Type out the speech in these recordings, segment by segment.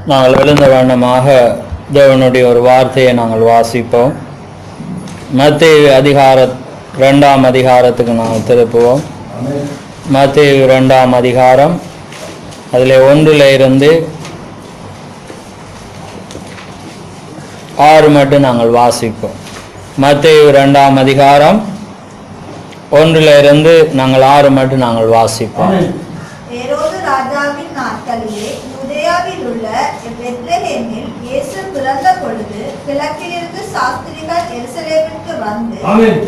நாங்கள் எழுந்த வண்ணமாக தேவனுடைய ஒரு வார்த்தையை நாங்கள் வாசிப்போம். மத்தேயு 2ஆம் அதிகாரத்துக்கு நாங்கள் திருப்புவோம். மத்தேயு 2ஆம் அதிகாரம், அதில் 1 இருந்து 6 மட்டும் நாங்கள் வாசிப்போம். மத்தேயு 2ஆம் அதிகாரம் 1 இருந்து நாங்கள் 6 மட்டும் நாங்கள் வாசிப்போம். ஏரோது ராஜாவின் நாட்களிலே யூதேயாவில் உள்ள பெத்லகேமில் இயேசு பிறந்த பொழுது கிழக்கிலிருந்து சாஸ்திரிகள் எருசலேமிற்கு வந்து,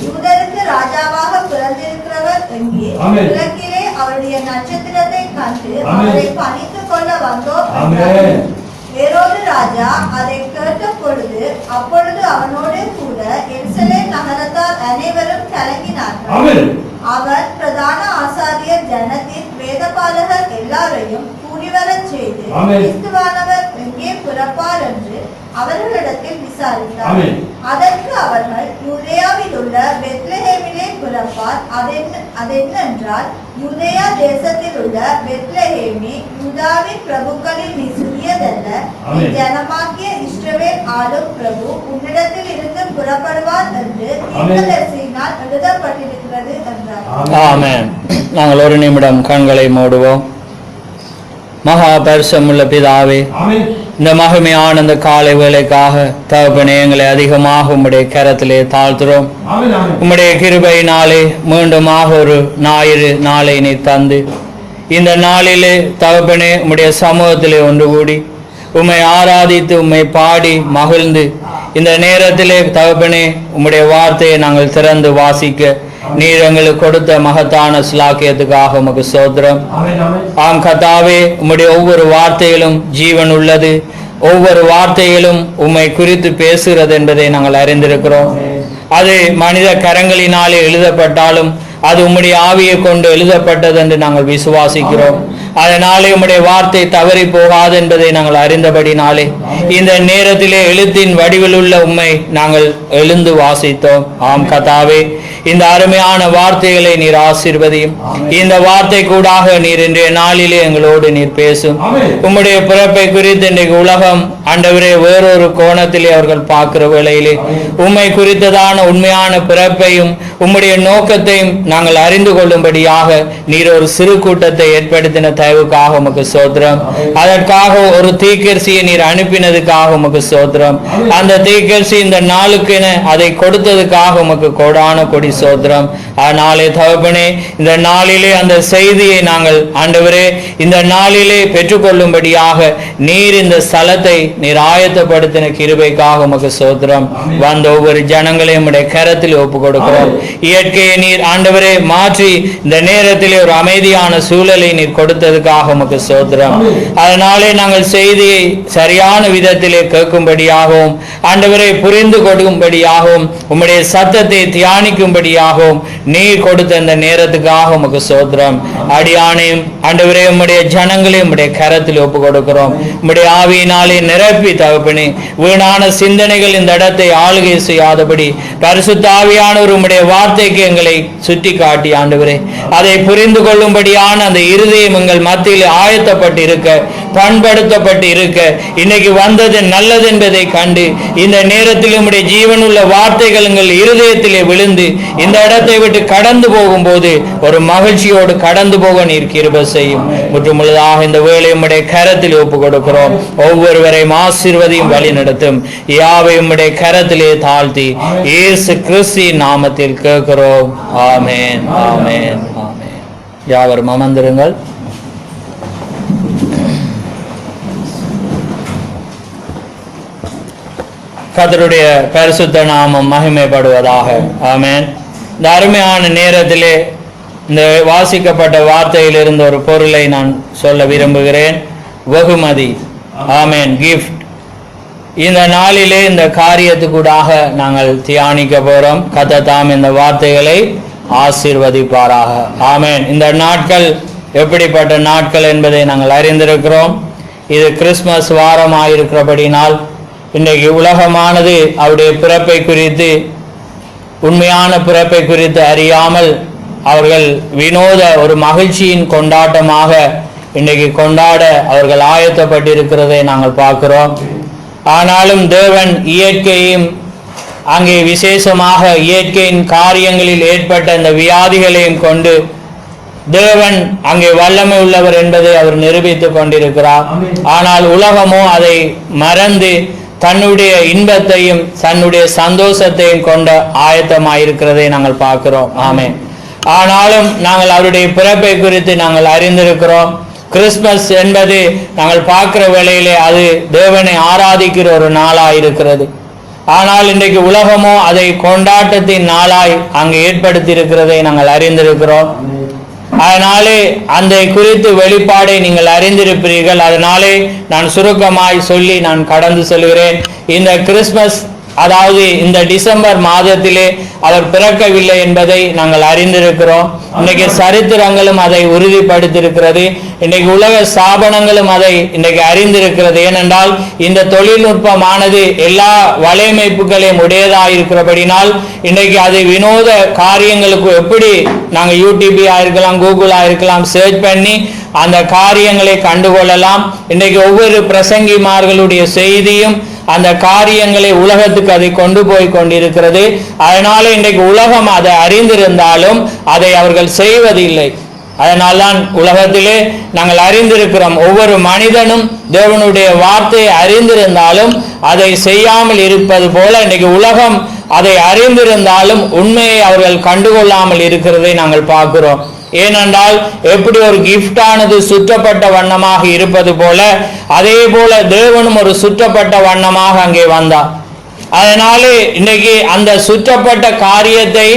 யூதருக்கு ராஜாவாக பிறந்திருக்கிறவர் எங்கே? கிழக்கிலே அவருடைய நட்சத்திரத்தை கண்டு அவரை பணித்துக் கொள்ள வந்தோம் என்றார்கள். ஏரோது ராஜா அதை கேட்ட பொழுது அப்பொழுது அவனோடு கூட எருசலேம் நகரத்தார் அனைவரும் கலங்கினார்கள். அவர் பிரதான ஆசாரியர் ஜனத்தின் வேதபாலகர் எல்லாரையும் கூடிவரச் செய்து, கிறிஸ்துவானவர் எங்கே பிறப்பார் என்று அவர்களிடத்தில் விசாரித்தார். அதற்கு அவர்கள், யூதேயாவில் உள்ள பெத்லகேமிலே பிறப்பார். அதென்னென்றால், யூதேயா தேசத்தில் உள்ள பெத்லகேமி யூதாவின் பிரபுக்களில் நீ சிறியதல்ல, நீ ஜனமாகிய இஸ்ரவேல் ஆளும் பிரபு உன்னிடத்தில் இருந்து புறப்படுவார் என்று தீர்க்கதரிசியினால் எழுதப்பட்டிருக்கிறது என்றார். ஆமென். நாங்கள் ஒரு நிமிடம் கண்களை மூடுவோம். மகா பரிசுத்தமுள்ள பிதாவே, இந்த மகிமையான இந்த காலை வேளைக்காக தகப்பனே எங்களை அதிகமாக உம்முடைய கரத்திலே தாழ்த்துறோம். உம்முடைய கிருபையினாலே மீண்டுமாக ஒரு ஞாயிறு நாளை நீ தந்து இந்த நாளிலே தகப்பனே உம்முடைய சமூகத்திலே ஒன்று கூடி உம்மை ஆராதித்து உம்மை பாடி மகிழ்ந்து இந்த நேரத்திலே தகப்பனே உம்முடைய வார்த்தையை நாங்கள் திறந்து வாசிக்க நீர் எங்களுக்கு கொடுத்த மகத்தான ஸ்லாக்கியத்துக்காக உமக்கு ஸ்தோத்திரம். ஆம் கர்த்தாவே, உம்முடைய ஒவ்வொரு வார்த்தையிலும் ஜீவன் உள்ளது. ஒவ்வொரு வார்த்தையிலும் உம்மை குறித்து பேசுகிறது என்பதை நாங்கள் அறிந்திருக்கிறோம். அது மனித கரங்களினாலே எழுதப்பட்டாலும் அது உம்முடைய ஆவியை கொண்டு எழுதப்பட்டது என்று நாங்கள் விசுவாசிக்கிறோம். அதனாலே உம்முடைய வார்த்தை தவறி போகாது என்பதை நாங்கள் அறிந்தபடினாலே இந்த நேரத்திலே எழுத்தின் வடிவில் உள்ள உம்மை நாங்கள் எழுந்து வாசித்தோம். ஆம் கர்த்தாவே, இந்த அருமையான வார்த்தைகளை நீர் ஆசீர்வதியும். இந்த வார்த்தை கூடாக நீர் இன்றைய நாளிலே எங்களோடு நீர் பேசும். உம்முடைய பிறப்பை குறித்து இன்றைக்கு உலகம் ஆண்டவரே வேறொரு கோணத்திலே அவர்கள் பார்க்கிற வேளையிலே உம்மை குறித்ததான உண்மையான பிறப்பையும் உம்முடைய நோக்கத்தையும் நாங்கள் அறிந்து கொள்ளும்படியாக நீர் ஒரு சிறு கூட்டத்தை ஏற்படுத்தின தயவுக்காக உமக்கு ஸ்தோத்திரம். அதற்காக ஒரு தீர்க்கதரிசியை நீர் அனுப்பினதுக்காக உமக்கு ஸ்தோத்திரம். அந்த தீர்க்கதரிசி இந்த நாளுக்கென அதை கொடுத்ததுக்காக உமக்கு கோடான கொடி ஸ்தோத்திரம். அதனாலே தகப்பனே, இந்த நாளிலே அந்த செய்தியை நாங்கள் ஆண்டவரே இந்த நாளிலே பெற்றுக்கொள்ளும்படியாக நீர் இந்த ஸ்தலத்தை நீர் ஆயத்தப்படுத்தின கிருபைக்காக உமக்கு ஸ்தோத்திரம். வந்த ஒவ்வொரு ஜனங்களையும் உடைய கரத்தில் ஒப்பு கொடுக்கிறோம். இயற்கையை நீர் ஆண்டவரே மாற்றி இந்த நேரத்திலே ஒரு அமைதியான சூழலை நீர் கொடுத்ததுக்காக உமக்கு ஸ்தோத்திரம். அதனாலே நாங்கள் செய்தியை சரியான விதத்திலே கேட்கும்படியாகவும் ஆண்டவரை புரிந்து கொடுக்கும்படியாகவும் உம்முடைய சத்தத்தை தியானிக்கும்படியாகவும் நீர் கொடுத்த இந்த நேரத்துக்காக உமக்கு ஸ்தோத்திரம். அடியானையும் ஆண்டவரே உம்முடைய ஜனங்களையும் உம்முடைய கரத்தில் ஒப்பு கொடுக்கிறோம். உம்முடைய ஆவியினாலே நிரப்பி தகப்பனே, வீணான சிந்தனைகள் இந்த இடத்தை ஆளுகை செய்யாதபடி பரிசுத்த ஆவியானவர் உம்முடைய வார்த்தைக்கு எங்களை சுட்டி காட்டி ஆண்டவரே அதை புரிந்து கொள்ளும்படியான அந்த இருதயம் எங்கள் மத்தியில் ஆயத்தப்பட்டு இருக்க, பண்படுத்தப்பட்டு இருக்க, இன்னைக்கு வந்தது நல்லது என்பதை கண்டு இந்த நேரத்தில் உம்முடைய ஜீவனுள்ள வார்த்தைகள் எங்கள் இருதயத்திலே விழுந்து இந்த இடத்தை விட்டு கடந்து போகும்போது ஒரு மகிழ்ச்சியோடு கடந்து போக நீர் கிருபை செய்யும். முற்றுமுழுதாக இந்த வேளை உம்முடைய கரத்தில் ஒப்பு கொடுக்கிறோம். ஒவ்வொருவரையும் ஆசீர்வதியும் வழி நடத்தும். யாவை உம்முடைய கரத்திலே தாழ்த்தி இயேசு கிறிஸ்துவின் நாமத்தில் கேட்கிறோம். ஆமென், ஆமென், ஆமென். யாவரும் அமர்ந்திருங்கள். கர்த்தருடைய பரிசுத்த நாமம் மகிமைப்படுவதாக. ஆமென். இந்த அருமையான நேரத்திலே இந்த வாசிக்கப்பட்ட வார்த்தையில் இருந்த ஒரு பொருளை நான் சொல்ல விரும்புகிறேன். வெகுமதி. ஆமென், கிஃப்ட். இந்த நாளிலே இந்த காரியத்துக்கூடாக நாங்கள் தியானிக்க போறோம். கர்த்தர் தாம் இந்த வார்த்தைகளை ஆசீர்வதிப்பாராக. ஆமென். இந்த நாட்கள் எப்படிப்பட்ட நாட்கள் என்பதை நாங்கள் அறிந்திருக்கிறோம். இது கிறிஸ்துமஸ் வாரமாயிருக்கிறபடினால் இன்றைக்கு உலகமானது அவருடைய பிறப்பை குறித்து, உண்மையான பிறப்பை குறித்து அறியாமல் அவர்கள் வினோத ஒரு மகிழ்ச்சியின் கொண்டாட்டமாக இன்றைக்கு கொண்டாட அவர்கள் ஆயத்தப்பட்டிருக்கிறதை நாங்கள் பார்க்கிறோம். ஆனாலும் தேவன் இயற்கையும் அங்கே விசேஷமாக இயற்கையின் காரியங்களில் ஏற்பட்ட இந்த வியாதிகளையும் கொண்டு தேவன் அங்கே வல்லமை உள்ளவர் என்பதை அவர் நிரூபித்துக் கொண்டிருக்கிறார். ஆனால் உலகமோ அதை மறந்து தன்னுடைய இன்பத்தையும் தன்னுடைய சந்தோஷத்தையும் கொண்ட ஆயத்தமாயிருக்கிறதை நாங்கள் பார்க்கிறோம். ஆமென். ஆனாலும் நாங்கள் அவருடைய பிறப்பை குறித்து நாங்கள் அறிந்திருக்கிறோம். கிறிஸ்மஸ் என்பது நாங்கள் பார்க்கிற வேளையிலே அது தேவனை ஆராதிக்கிற ஒரு நாளாயிருக்கிறது. ஆனால் இன்றைக்கு உலகமோ அதை கொண்டாட்டத்தின் நாளாய் அங்கு ஏற்படுத்தி இருக்கிறதை நாங்கள் அறிந்திருக்கிறோம். அதனாலே அந்த குறித்து வெளிப்பாடை நீங்கள் அறிந்திருப்பீர்கள். அதனாலே நான் சுருக்கமாய் சொல்லி நான் கடந்து செல்கிறேன். இந்த கிறிஸ்மஸ், அதாவது இந்த டிசம்பர் மாதத்திலே அவர் பிறக்கவில்லை என்பதை நாங்கள் அறிந்திருக்கிறோம். இன்றைக்கு சரித்திரங்களும் அதை உறுதிப்படுத்தியிருக்கிறது. இன்றைக்கு உலக ஸ்தாபனங்களும் அதை இன்றைக்கு அறிந்திருக்கிறது. ஏனென்றால் இந்த தொழில்நுட்பமானது எல்லா வலையமைப்புகளையும் உடையதாயிருக்கிறபடினால் இன்றைக்கு அது வினோத காரியங்களுக்கு எப்படி நாங்கள் யூடியூபா இருக்கலாம், கூகுளா இருக்கலாம், சர்ச் பண்ணி அந்த காரியங்களை கண்டுகொள்ளலாம். இன்றைக்கு ஒவ்வொரு பிரசங்கிமார்களுடைய செய்தியும் அந்த காரியங்களை உலகத்துக்கு அதை கொண்டு போய் கொண்டிருக்கிறது. அதனால இன்றைக்கு உலகம் அதை அறிந்திருந்தாலும் அதை அவர்கள் செய்வதில்லை. அதனால்தான் உலகத்திலே நாங்கள் அறிந்திருக்கிறோம், ஒவ்வொரு மனிதனும் தேவனுடைய வார்த்தையை அறிந்திருந்தாலும் அதை செய்யாமல் இருப்பது போல இன்றைக்கு உலகம் அதை அறிந்திருந்தாலும் உண்மையை அவர்கள் கண்டுகொள்ளாமல் இருக்கிறதை நாங்கள் பார்க்கிறோம். ஏனென்றால் எப்படி ஒரு கிஃப்டானது சுற்றப்பட்ட வண்ணமாக இருப்பது போல அதே போல தேவனும் ஒரு சுற்றப்பட்ட வண்ணமாக அங்கே வந்தார். அதனாலே இன்னைக்கு அந்த சுற்றப்பட்ட காரியத்தை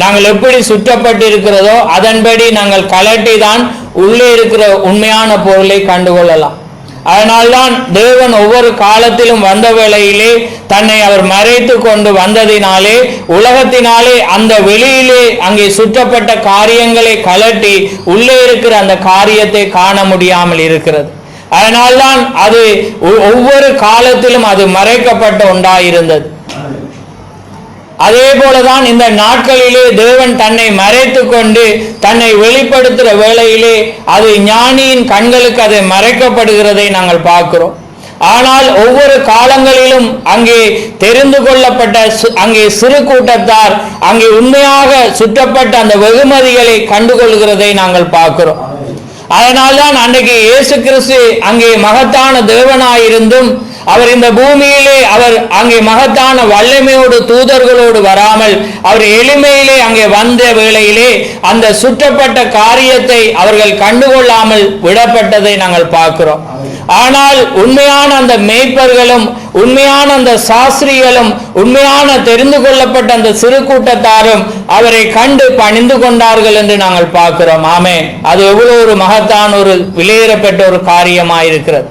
நாங்கள் எப்படி சுற்றப்பட்டு இருக்கிறதோ அதன்படி நாங்கள் கலட்டி தான் உள்ளே இருக்கிற உண்மையான பொருளை கண்டுகொள்ளலாம். அதனால்தான் தேவன் ஒவ்வொரு காலத்திலும் வந்த வேளையிலே தன்னை அவர் மறைத்து கொண்டு வந்ததினாலே உலகத்தினாலே அந்த வெளியிலே அங்கே சுற்றப்பட்ட காரியங்களை கலட்டி உள்ளே இருக்கிற அந்த காரியத்தை காண முடியாமல் இருக்கிறது. அதனால்தான் அது ஒவ்வொரு காலத்திலும் அது மறைக்கப்பட்ட ஒன்றாயிருந்தது. அதே போலதான் இந்த நாட்களிலே தேவன் தன்னை மறைத்து கொண்டு தன்னை வெளிப்படுத்துகிற வேளையிலே அது ஞானியின் கண்களுக்கு அது மறைக்கப்படுகிறதை நாங்கள் பார்க்கிறோம். ஆனால் ஒவ்வொரு காலங்களிலும் அங்கே தெரிந்து கொள்ளப்பட்ட அங்கே சிறு கூட்டத்தார் அங்கே உண்மையாக சுற்றப்பட்ட அந்த வெகுமதிகளை கண்டுகொள்கிறதை நாங்கள் பார்க்கிறோம். அதனால்தான் அன்றைக்கு இயேசு கிறிஸ்து அங்கே மகத்தான தேவனாயிருந்தும் அவர் இந்த பூமியிலே அவர் அங்கே மகத்தான வல்லமையோடு தூதர்களோடு வராமல் அவர் எளிமையிலே அங்கே வந்த வேளையிலே அந்த சுற்றப்பட்ட காரியத்தை அவர்கள் கண்டுகொள்ளாமல் விடப்பட்டதை நாங்கள் பார்க்கிறோம். ஆனால் உண்மையான அந்த மேய்ப்பர்களும் உண்மையான அந்த சாஸ்திரிகளும் உண்மையான தெரிந்து கொள்ளப்பட்ட அந்த சிறு கூட்டத்தாரும் அவரை கண்டு பணிந்து கொண்டார்கள் என்று நாங்கள் பார்க்கிறோம். ஆமே, அது எவ்வளவு ஒரு மகத்தான ஒரு விலையேறப்பட்ட ஒரு காரியமாயிருக்கிறது.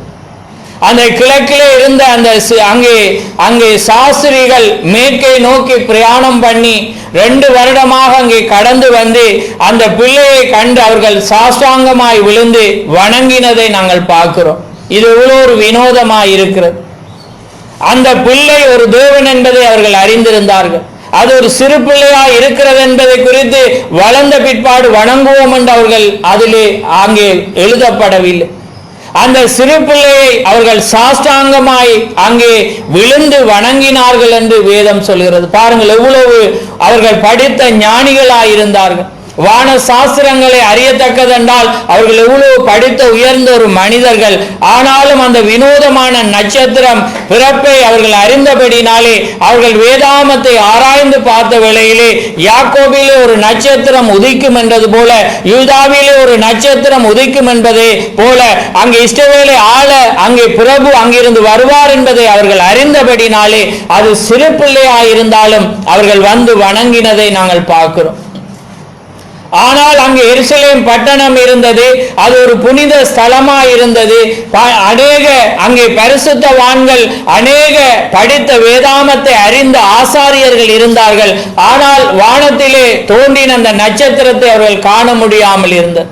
அந்த கிழக்கிலே இருந்த அந்த அங்கே சாஸ்திரிகள் மேற்கை நோக்கி பிரயாணம் பண்ணி 2 வருடமாக அங்கே கடந்து வந்து அந்த பிள்ளையை கண்டு அவர்கள் சாஷ்டாங்கமாய் விழுந்து வணங்கினதை நாங்கள் பார்க்கிறோம். இது எவ்வளவு ஒரு வினோதமாய் இருக்கிறது. அந்த பிள்ளை ஒரு தேவன் என்பதை அவர்கள் அறிந்திருந்தார்கள். அது ஒரு சிறு பிள்ளையா இருக்கிறது என்பதை குறித்து வளர்ந்த பிற்பாடு வணங்குவோம் என்று அவர்கள் அதிலே அங்கே எழுதப்படவில்லை. அந்த சிறு பிள்ளையை அவர்கள் சாஷ்டாங்கமாய் அங்கே விழுந்து வணங்கினார்கள் என்று வேதம் சொல்கிறது. பாருங்கள், எவ்வளவு அவர்கள் படித்த ஞானிகளாயிருந்தார்கள். வான சாஸ்திரங்களை அறியத்தக்கதென்றால் அவர்கள் எவ்வளவு படித்த உயர்ந்த ஒரு மனிதர்கள். ஆனாலும் அந்த வினோதமான நட்சத்திரம் பிறப்பை அவர்கள் அறிந்தபடினாலே அவர்கள் வேதாமத்தை ஆராய்ந்து பார்த்த வேளையிலே யாக்கோபிலே ஒரு நட்சத்திரம் உதிக்கும் என்றது போல யூதாவிலே ஒரு நட்சத்திரம் உதிக்கும் என்பதே போல அங்கே இஸ்ரவேலை ஆள அங்கே பிரபு அங்கிருந்து வருவார் என்பதை அவர்கள் அறிந்தபடினாலே அது சிறு பிள்ளையாயிருந்தாலும் அவர்கள் வந்து வணங்கினதை நாங்கள் பார்க்கிறோம். ஆனால் அங்கு எருசலேம் பட்டணம் இருந்தது. அது ஒரு புனித ஸ்தலமா இருந்தது. அநேக அங்கே பரிசுத்தவான்கள், அநேக படித்த வேதாமத்தை அறிந்த ஆசாரியர்கள் இருந்தார்கள். ஆனால் வானத்திலே தோன்றின அந்த நட்சத்திரத்தை அவர்கள் காண முடியாமல் இருந்தது.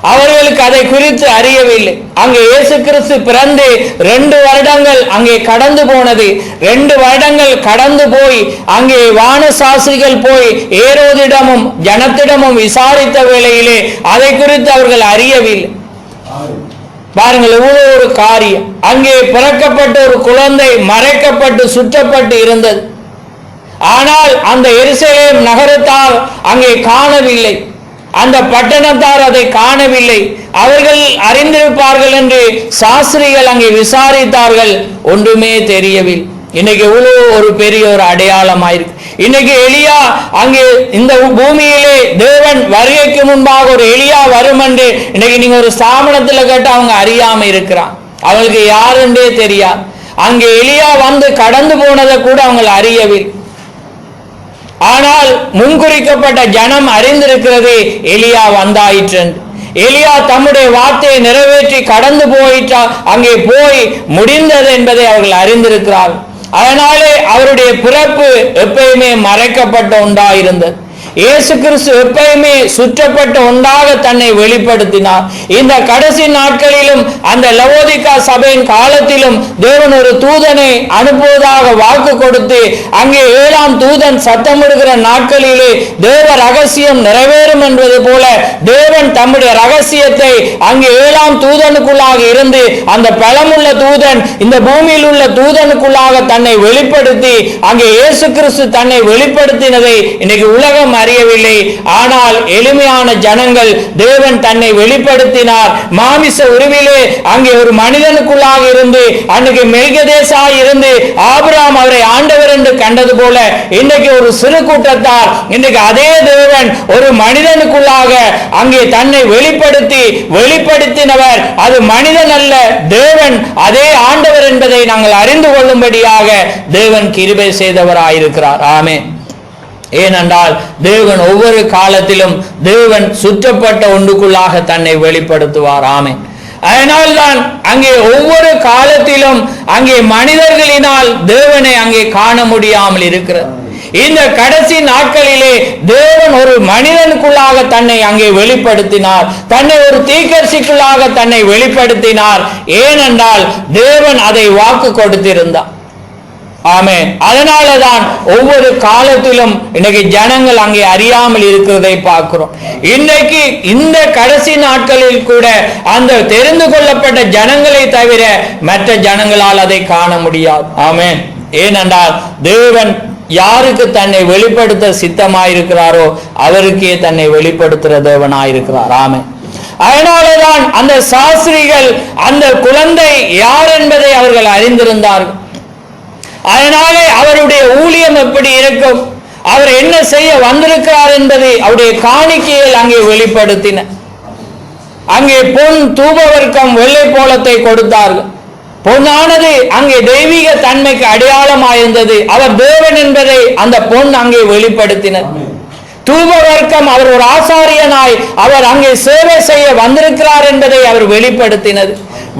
அவர்களுக்கு அதை குறித்து அறியவில்லை. அங்கே இயேசு கிறிஸ்து பிறந்து 2 வருடங்கள் அங்கே கடந்து போனது. 2 வருடங்கள் கடந்து போய் அங்கே வான சாஸ்திரிகள் போய் ஏரோதிடமும் ஜனத்திடமும் விசாரித்த வேளையிலே அதை குறித்து அவர்கள் அறியவில்லை. பாருங்கள், இவ்வளவு ஒரு காரியம். அங்கே பிறக்கப்பட்ட ஒரு குழந்தை மறைக்கப்பட்டு சுற்றப்பட்டு இருந்தது. ஆனால் அந்த எருசலேம் நகரத்தார் அங்கே காணவில்லை, அந்த பட்டணத்தார் அதை காணவில்லை. அவர்கள் அறிந்திருப்பார்கள் என்று சாஸ்திரிகள் அங்கே விசாரித்தார்கள், ஒன்றுமே தெரியவில்லை. இன்னைக்கு இவ்வளவு ஒரு பெரிய ஒரு அடையாளமாயிருக்கு. இன்னைக்கு எலியா அங்கே இந்த பூமியிலே தேவன் வருகைக்கு முன்பாக ஒரு எலியா வரும் என்று இன்னைக்கு நீங்க ஒரு ஸ்தாபனத்துல கேட்டு அவங்க அறியாம இருக்கிறான், அவங்களுக்கு யாருன்றே தெரியாது. அங்கே எலியா வந்து கடந்து போனதை கூட அவங்க அறியவில்லை. ஆனால் முன்குறிக்கப்பட்ட ஜனம் அறிந்திருக்கிறது, எலியா வந்தாயிற்று. எலியா தம்முடைய வார்த்தையை நிறைவேற்றி கடந்து போயிட்டா, அங்கே போய் முடிந்தது என்பதை அவர்கள் அறிந்திருக்கிறார்கள். அதனாலே அவருடைய பிறப்பு எப்பயுமே மறைக்கப்பட்ட ஒன்றாயிருந்தது. இயேசு கிறிஸ்து எப்பயுமே சுற்றப்பட்ட ஒன்றாக தன்னை வெளிப்படுத்தினார். இந்த கடைசி நாட்களிலும் அந்த லவோதிகா சபையின் காலத்திலும் தேவன் ஒரு தூதனை அனுப்புவதாக வாக்கு கொடுத்து, அங்கே 7ஆம் தூதன் சத்தமிடுகிற நாட்களிலே தேவ ரகசியம் நிறைவேறும் என்பது போல தேவன் தம்முடைய ரகசியத்தை அங்கே 7ஆம் தூதனுக்குள்ளாக இருந்து அந்த பலமுள்ள தூதன் இந்த பூமியில் உள்ள தூதனுக்குள்ளாக தன்னை வெளிப்படுத்தி அங்கே இயேசு கிறிஸ்து தன்னை வெளிப்படுத்தினதை இன்னைக்கு உலகம் அறியவில்லை. ஆனால் எளிமையான ஜனங்கள் தேவன் தன்னை வெளிப்படுத்தினார். மாமிச உருவிலே அங்கே ஒரு மனிதனுக்குள்ளாக இருந்து அன்றைக்கு மெல்கியதேசாய் இருந்து ஆபிரகாம் அவரை ஆண்டவர் என்று கண்டது போல இன்றைக்கு ஒரு சிறு கூட்டத்தார் இன்றைக்கு அதே தேவன் ஒரு மனிதனுக்குள்ளாக அங்கே தன்னை வெளிப்படுத்தினவர் அது மனிதன் அல்ல, தேவன், அதே ஆண்டவர் என்பதை நாங்கள் அறிந்து கொள்ளும்படியாக தேவன் கிருபை செய்தவராயிருக்கிறார். ஆமென். ஏனென்றால் தேவன் ஒவ்வொரு காலத்திலும் தேவன் சுற்றப்பட்ட ஒன்றுக்குள்ளாக தன்னை வெளிப்படுத்துவார். ஆமென். அதனால்தான் அங்கே ஒவ்வொரு காலத்திலும் அங்கே மனிதர்களினால் தேவனை அங்கே காண முடியாமல் இருக்கிறது. இந்த கடைசி நாட்களிலே தேவன் ஒரு மனிதனுக்குள்ளாக தன்னை அங்கே வெளிப்படுத்தினார், தன்னை ஒரு தீர்க்கதரிசிக்குள்ளாக தன்னை வெளிப்படுத்தினார். ஏனென்றால் தேவன் அதை வாக்கு கொடுத்திருந்தார். ஆமென். அதனாலதான் ஒவ்வொரு காலத்திலும் இன்னைக்கு ஜனங்கள் அங்கே அறியாமல் இருக்கிறதை பார்க்கிறோம். இன்னைக்கு இந்த கடைசி நாட்களில் கூட அந்த தெரிந்து கொள்ளப்பட்ட ஜனங்களை தவிர மற்ற ஜனங்களால் அதை காண முடியாது. ஆமென். ஏனென்றால் தேவன் யாருக்கு தன்னை வெளிப்படுத்த சித்தமாயிருக்கிறாரோ அவருக்கே தன்னை வெளிப்படுத்துகிற தேவனாயிருக்கிறார். ஆமென். அதனாலதான் அந்த சாஸ்திரிகள் அந்த குழந்தை யார் என்பதை அவர்கள் அறிந்திருந்தார்கள். அதனாலே அவருடைய ஊழியம் எப்படி இருக்கும், அவர் என்ன செய்ய வந்திருக்கிறார் என்பதை அவருடைய காணிக்கையில் அங்கே வெளிப்படுத்தின. அங்கே பொன், தூபவர்க்கம், வெள்ளை போலத்தை கொடுத்தார்கள். பொன்னானது அங்கே தெய்வீக தன்மைக்கு அடையாளமாயிருந்தது. அவர் தேவன் என்பதை அந்த பொன் அங்கே வெளிப்படுத்தினர். தூபவர்க்கம், அவர் ஒரு ஆசாரியனாய் அவர் அங்கே சேவை செய்ய வந்திருக்கிறார் என்பதை அவர் வெளிப்படுத்தினது.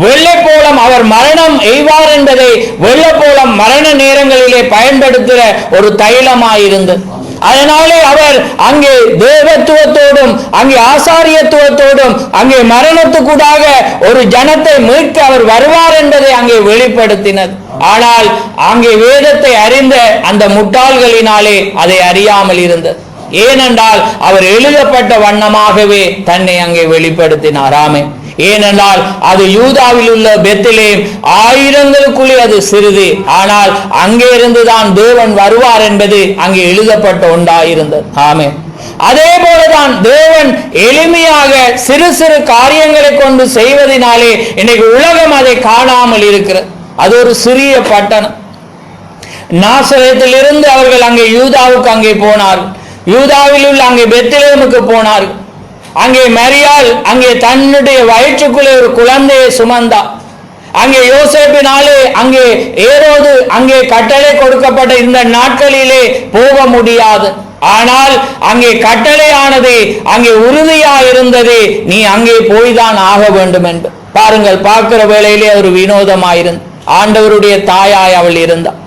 வெள்ளை போலம், அவர் மரணம் எய்வார் என்பதை வெள்ளை போலம் மரண நேரங்களிலே பயன்படுத்துகிற ஒரு தைலமாயிருந்தது. அதனாலே அவர் அங்கே தேவத்துவத்தோடும் அங்கே ஆசாரியத்துவத்தோடும் அங்கே மரணத்துக்கூடாக ஒரு ஜனத்தை மீட்க அவர் வருவார் என்பதை அங்கே வெளிப்படுத்தினது. ஆனால் அங்கே வேதத்தை அறிந்த அந்த முட்டாள்களினாலே அதை அறியாமல் இருந்தது. ஏனென்றால் அவர் எழுதப்பட்ட வண்ணமாகவே தன்னை அங்கே வெளிப்படுத்தினார். ஆமென். ஏனென்றால் அது யூதாவில் உள்ள பெத்லெகேம், ஆயிரங்களுக்குள்ளே அது சிறிது, ஆனால் அங்கே இருந்துதான் தேவன் வருவார் என்பது அங்கே எழுதப்பட்ட ஒன்றாயிருந்தது. ஆமென். அதே போலதான் தேவன் எளிமையாக சிறு சிறு காரியங்களை கொண்டு செய்வதனாலே இன்னைக்கு உலகம் அதை காணாமல் இருக்கிறது. அது ஒரு சிறிய பட்டணம். நாசரேத்திலிருந்து அவர்கள் அங்கே யூதாவுக்கு அங்கே போனார்கள். யூதாவில் உள்ள அங்கே பெத்லெகேமுக்கு போனார்கள். அங்கே மரியாள் அங்கே தன்னுடைய வயிற்றுக்குள்ளே ஒரு குழந்தையை சுமந்தார். அங்கே யோசேப்பினாலே அங்கே ஏரோது அங்கே கட்டளை கொடுக்கப்பட்ட இந்த நாட்களிலே போக முடியாது. ஆனால் அங்கே கட்டளையானது அங்கே உறுதியா இருந்தது, நீ அங்கே போய்தான் ஆக வேண்டும் என்று. பாருங்கள், பார்க்கிற வேளையிலே ஒரு வினோதமாயிருந்து ஆண்டவருடைய தாயாய் அவள் இருந்தார்.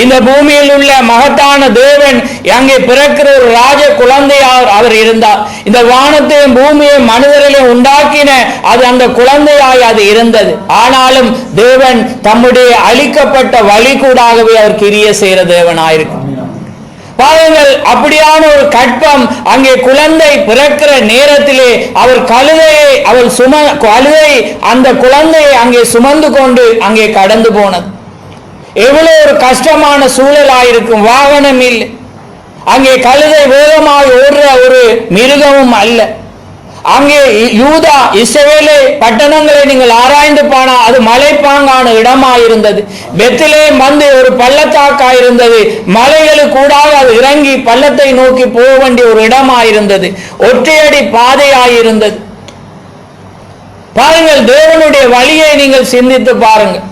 இந்த பூமியில் உள்ள மகத்தான தேவன் அங்கே பிறக்கிற ஒரு ராஜ குழந்தையார் அவர் இருந்தார். இந்த வானத்தையும் பூமியையும் மனிதர்களையும் உண்டாக்கின அது அந்த குழந்தையாய் அது இருந்தது. ஆனாலும் தேவன் தம்முடைய அளிக்கப்பட்ட வழி கூடாகவே அவர் கிரிய செய்கிற தேவனாயிருக்கும். பாருங்கள், அப்படியான ஒரு கற்பம் அங்கே குழந்தை பிறக்கிற நேரத்திலே அவர் கழுதை அந்த குழந்தையை அங்கே சுமந்து கொண்டு அங்கே கடந்து போனது. எவ்வளவு ஒரு கஷ்டமான சூழலாயிருக்கும். வாகனம் இல்லை, அங்கே கழுதை வேகமாக ஓடுற ஒரு மிருகமும் அல்ல. அங்கே யூதா இஸ்ரவேல் பட்டணங்களை நீங்கள் ஆராய்ந்து பானா அது மலைப்பாங்கான இடமாயிருந்தது. பெத்லெகேம் வந்து ஒரு பள்ளத்தாக்காயிருந்தது. மலைகளுக்கு கூடாக அது இறங்கி பள்ளத்தை நோக்கி போக வேண்டிய ஒரு இடமாயிருந்தது. ஒற்றையடி பாதையாயிருந்தது. பாருங்கள், தேவனுடைய வழியை நீங்கள் சிந்தித்து பாருங்கள்.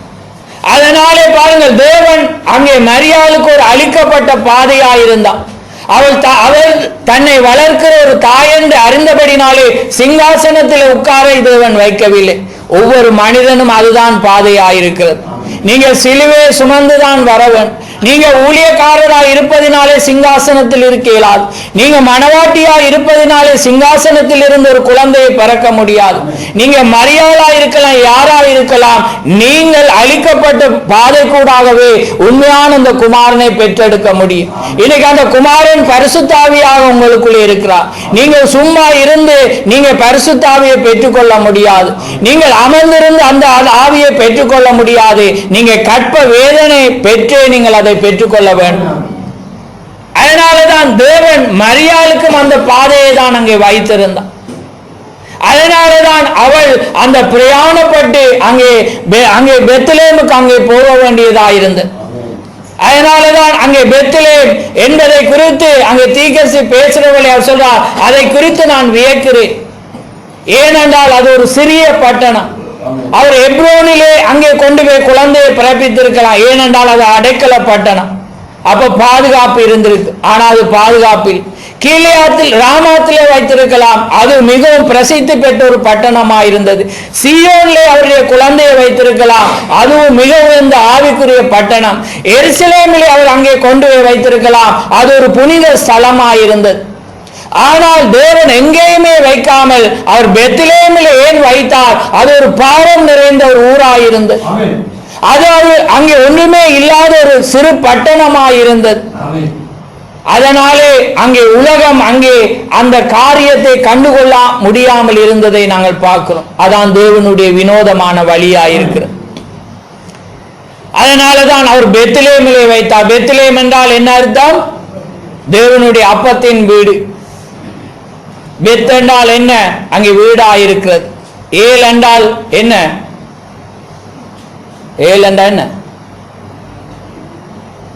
அதனாலே பாருங்கள், தேவன் அங்கே மரியாளுக்கு ஒரு அளிக்கப்பட்ட பாதையாயிருந்தார். அவள் தன்னை வளர்க்கிற ஒரு தாயென்று அறிந்தபடினாலே சிங்காசனத்தில் உட்கார தேவன் வைக்கவில்லை. ஒவ்வொரு மனிதனும் அதுதான் பாதையாயிருக்கிறது. நீங்கள் சிலுவையை சுமந்துதான் வரவன். நீங்க ஊழியக்காரராய் இருப்பதினாலே சிங்காசனத்தில் இருக்க இயலாது. நீங்க மனவாட்டியா இருப்பதினாலே சிங்காசனத்தில் இருந்து ஒரு குழந்தையை பிறக்க முடியாது. நீங்க மரியாளா இருக்கலாம், யாரா இருக்கலாம், நீங்கள் அளிக்கப்பட்ட பாதை கூடாகவே உண்மையான அந்த குமாரனை பெற்றெடுக்க முடியும். இன்னைக்கு அந்த குமாரன் பரிசுத்தாவியாக உங்களுக்குள்ளே இருக்கிறார். நீங்கள் சும்மா இருந்து நீங்க பரிசுத்தாவியை பெற்றுக்கொள்ள முடியாது. நீங்கள் அமர்ந்திருந்து அந்த ஆவியை பெற்றுக்கொள்ள முடியாது. நீங்க கற்ப வேதனை பெற்றே நீங்கள் அதை பெற்றுக்கொள்ள வேண்டும். அதனாலதான் தேவன் மரியாளுக்கும் அந்த பாதையை தான் அங்கே வைத்திருந்தார். அதனாலதான் அவள் அந்த பிரயாணப்பட்டு அங்கே பெத்லெகேமுக்கு அங்கே போக வேண்டியதாயிருந்தது. அதனாலதான் அங்கே பெத்லெகேம் என்பதை குறித்து அங்கே தீர்க்கதரிசி பேசுறவளை அவர் சொல்றார், அதை குறித்து நான் வியக்கிறேன். ஏனென்றால் அது ஒரு சிறிய பட்டணம். அவர் எப்ரோனிலே அங்கே கொண்டு போய் குழந்தையை பிறப்பித்திருக்கலாம். ஏனென்றால் அது அடைக்கல பட்டணம். அப்ப பாதுகாப்பு இருந்திருக்கு. ஆனால் அது பாதுகாப்பில் கீலேயாத்தில் ராமாத்திலே வைத்திருக்கலாம். அது மிகவும் பிரசித்தி பெற்ற ஒரு பட்டணமாயிருந்தது. சீயோனிலே அவருடைய குழந்தையை வைத்திருக்கலாம். அதுவும் மிகவும் இந்த ஆவிக்குரிய பட்டணம். எருசலேமிலே அவர் அங்கே கொண்டு போய் வைத்திருக்கலாம். அது ஒரு புனித ஸ்தலமாயிருந்தது. ஆனால் தேவன் எங்கேயுமே வைக்காமல் அவர் பெத்லெகேமில் ஏன் வைத்தார்? அது ஒரு பாவம் நிறைந்த ஒரு ஊராயிருந்தது. அதாவது அங்கே ஒன்றுமே இல்லாத ஒரு சிறு பட்டணமாயிருந்தது. அதனாலே அங்கே உலகம் அங்கே அந்த காரியத்தை கண்டுகொள்ள முடியாமல் இருந்ததை நாங்கள் பார்க்கிறோம். அதான் தேவனுடைய வினோதமான வழியாயிருக்கிறது. அதனாலதான் அவர் பெத்லெகேமிலே வைத்தார். பெத்லெகேம் என்றால் என்ன அர்த்தம்? தேவனுடைய அப்பத்தின் வீடு. பெத் என்றால் என்ன? அங்கே வீடாயிருக்கிறது. ஏல் என்றால் என்ன? ஏல் என்றால் என்ன?